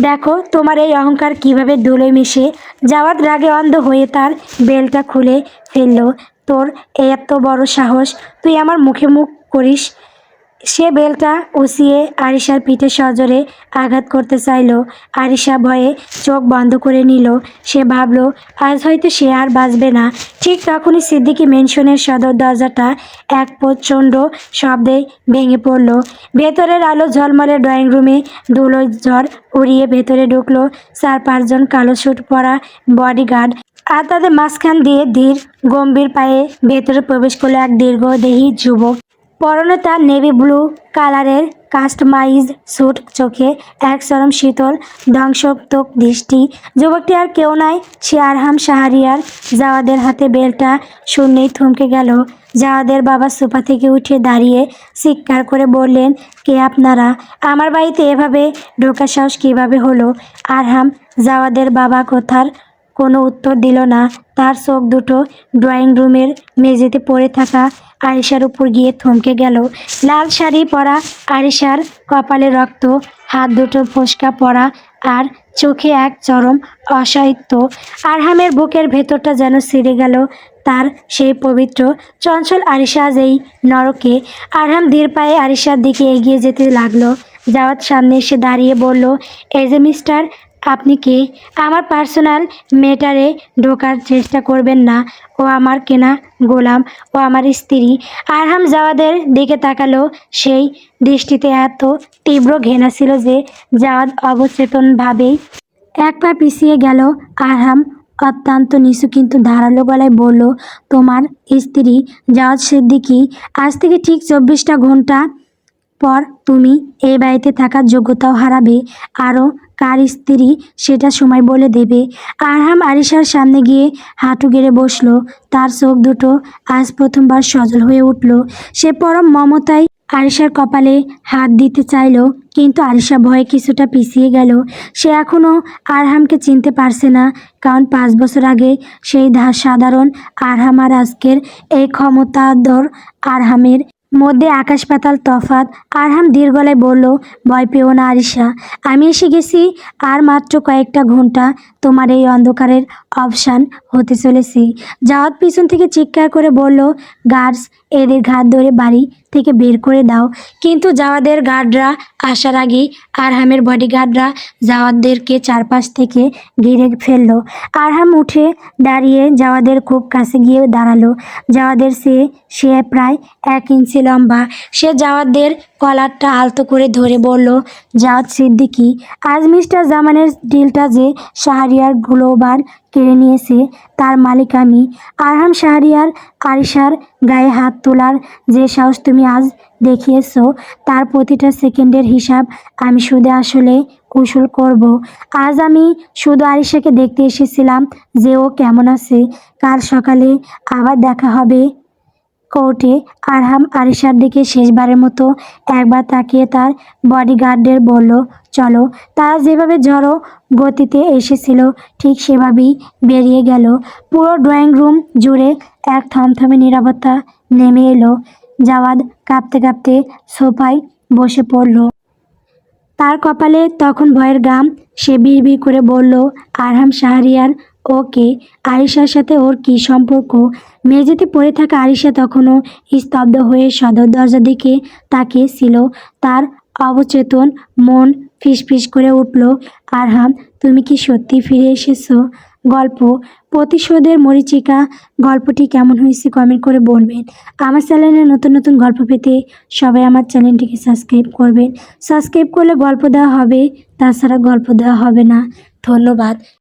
দেখো তোমার এই অহংকার কিভাবে ধুলোয় মিশে। জাওয়াদ রাগে অন্ধ হয়ে তার বেলটা খুলে ফেলল। তোর এত বড় সাহস, তুই আমার মুখে মুখ করিস? সে বেলটা উঁচিয়ে আরিশার পিঠে সজোরে আঘাত করতে চাইল। আরিশা ভয়ে চোখ বন্ধ করে নিল। সে ভাবল, আজ হয়তো সে আর বাঁচবে না। ঠিক তখনই সিদ্দিকী মেনশনের সদর দরজাটা এক প্রচণ্ড শব্দে ভেঙে পড়ল। ভেতরের আলো ঝলমলে ড্রয়িং রুমে ধুলোয় ঝড় উড়িয়ে ভেতরে ঢুকলো 4-5 জন কালো স্যুট পরা বডিগার্ড। আর তাদের মাঝখান দিয়ে ধীর গম্ভীর পায়ে ভেতরে প্রবেশ করলো এক দীর্ঘদেহী যুবক। পরনে তার নেভি ব্লু কালারের কাস্টমাইজ স্যুট, চোখে এক চরম শীতল ধ্বংসাত্মক দৃষ্টি। যুবকটি আর কেউ নয়, সে আরহাম শাহরিয়ার। জাওয়াদের হাতে বেলটা শূন্যেই থমকে গেল। জাওয়াদের বাবা সোফা থেকে উঠে দাঁড়িয়ে চিৎকার করে বললেন, কে আপনারা? আমার বাড়িতে এভাবে ঢোকার সাহস কীভাবে হলো? আরহাম জাওয়াদের বাবা কথার কোনো উত্তর দিল না। তার চোখ দুটো ড্রয়িং রুমের মেঝেতে পড়ে থাকা আরিশার উপর গিয়ে থমকে গেল। লাল শাড়ি পরা আরিশার কপালে রক্ত, হাত দুটো ফোসকা পড়া, আর চোখে এক চরম অসহায়িত্ব। আরহামের বুকের ভেতরটা যেন ছিঁড়ে গেল। তার সেই পবিত্র চঞ্চল আরিশা আজ এই নরকে। আরহাম ধীর পায়ে আরিশার দিকে এগিয়ে যেতে লাগলো। জাওয়াদ সামনে এসে দাঁড়িয়ে বলল, এই যে মিস্টার, আপনি কে? আমার পার্সোনাল ম্যাটারে ঢোকার চেষ্টা করবেন না। ও আমার কেনা গোলাম, ও আমার স্ত্রী। আরহাম জাওয়াদের দিকে তাকালো। সেই দৃষ্টিতে এত তীব্র ঘৃণা ছিল যে জাওয়াদ অবচেতনভাবেই এক পা পিছিয়ে গেল। আরহাম অত্যন্ত নিচু কিন্তু ধারালো গলায় বলল, তোমার স্ত্রী জাওয়াদ সিদ্দিকী। আজ থেকে ঠিক 24টা ঘন্টা পর তুমি এই বাড়িতে থাকার যোগ্যতাও হারাবে। আরও কার স্ত্রী সেটা সময় বলে দেবে। আরহাম আরিশার সামনে গিয়ে হাঁটু গেড়ে বসলো। তার চোখ দুটো আজ প্রথমবার সজল হয়ে উঠল। সে পরম মমতায় আরিশার কপালে হাত দিতে চাইল, কিন্তু আরিশা ভয়ে কিছুটা পিছিয়ে গেল। সে এখনও আরহামকে চিনতে পারছে না, কারণ 5 বছর আগে সেই সাধারণ আরহাম আর আজকের এই ক্ষমতাধর আরহামের মধ্যে আকাশ পাতাল তফাৎ। আরহাম ধীর গলায় বলল, ভয় পেও না আরিশা, আমি এসে গেছি। আর মাত্র কয়েকটা ঘন্টা তোমার এই অন্ধকারের অবসান হতে চলেছি। জাওয়াদ পিছন থেকে চিৎকার করে বলল, গার্ডস, এদের ঘাট ধরে বাড়ি থেকে বের করে দাও। কিন্তু জাওয়াদের গার্ডরা আসার আগেই আরহামের বডিগার্ডরা জাওয়াদদেরকে চারপাশ থেকে ঘিরে ফেলল। আরহাম উঠে দাঁড়িয়ে জাওয়াদের খুব কাছে গিয়ে দাঁড়ালো। জাওয়াদের সে প্রায় 1 ইঞ্চি লম্বা। সে জাওয়াদের কলারটা আলতো করে ধরে বলল, জাওয়াদ সিদ্দিকী, আজ মিস্টার জামানের ডিলটা যে শাহরিয়ার গ্লোবাল কেড়ে নিয়েছে তার মালিক আমি। আরহাম, শাহরিয়ার আরিশার গায়ে হাত তোলার যে সাহস তুমি আজ দেখিয়েছ, তার প্রতিটা সেকেন্ডের হিসাব আমি শুধু আসলে কৌশল করব। আজ আমি শুধু আরিশাকে দেখতে এসেছিলাম যে ও কেমন আছে। কাল সকালে আবার দেখা হবে কোর্টে। আরহাম আরিশার দিকে শেষবারের মতো একবার তাকিয়ে তার বডিগার্ডদের বলল, চলো। তারা যেভাবে ঝড়ো গতিতে এসেছিল ঠিক সেভাবেই বেরিয়ে গেল। পুরো ড্রয়িং রুম জুড়ে এক থমথমে নীরবতা নেমে এলো। জাওয়াদ কাঁপতে কাঁপতে সোফায় বসে পড়ল। তার কপালে তখন ভয়ের ঘাম। সে বিড়বিড় করে বলল, আরহাম, শাহরিয়ার ওকে, আরিশার সাথে ওর কী সম্পর্ক? মেঝেতে পড়ে থাকা আরিশা তখনও স্তব্ধ হয়ে সদর দরজার দিকে তাকিয়েছিল। তার অবচেতন মন ফিসফিস করে উঠল, আরহাম, তুমি কি সত্যি ফিরে এসেছো? গল্প প্রতিশোধের মরীচিকা গল্পটি কেমন হয়েছে কমেন্ট করে বলবেন। আমার চ্যানেলে নতুন নতুন গল্প পেতে সবাই আমার চ্যানেলটিকে সাবস্ক্রাইব করবেন। সাবস্ক্রাইব করলে গল্প দেওয়া হবে, তাছাড়া গল্প দেওয়া হবে না। ধন্যবাদ।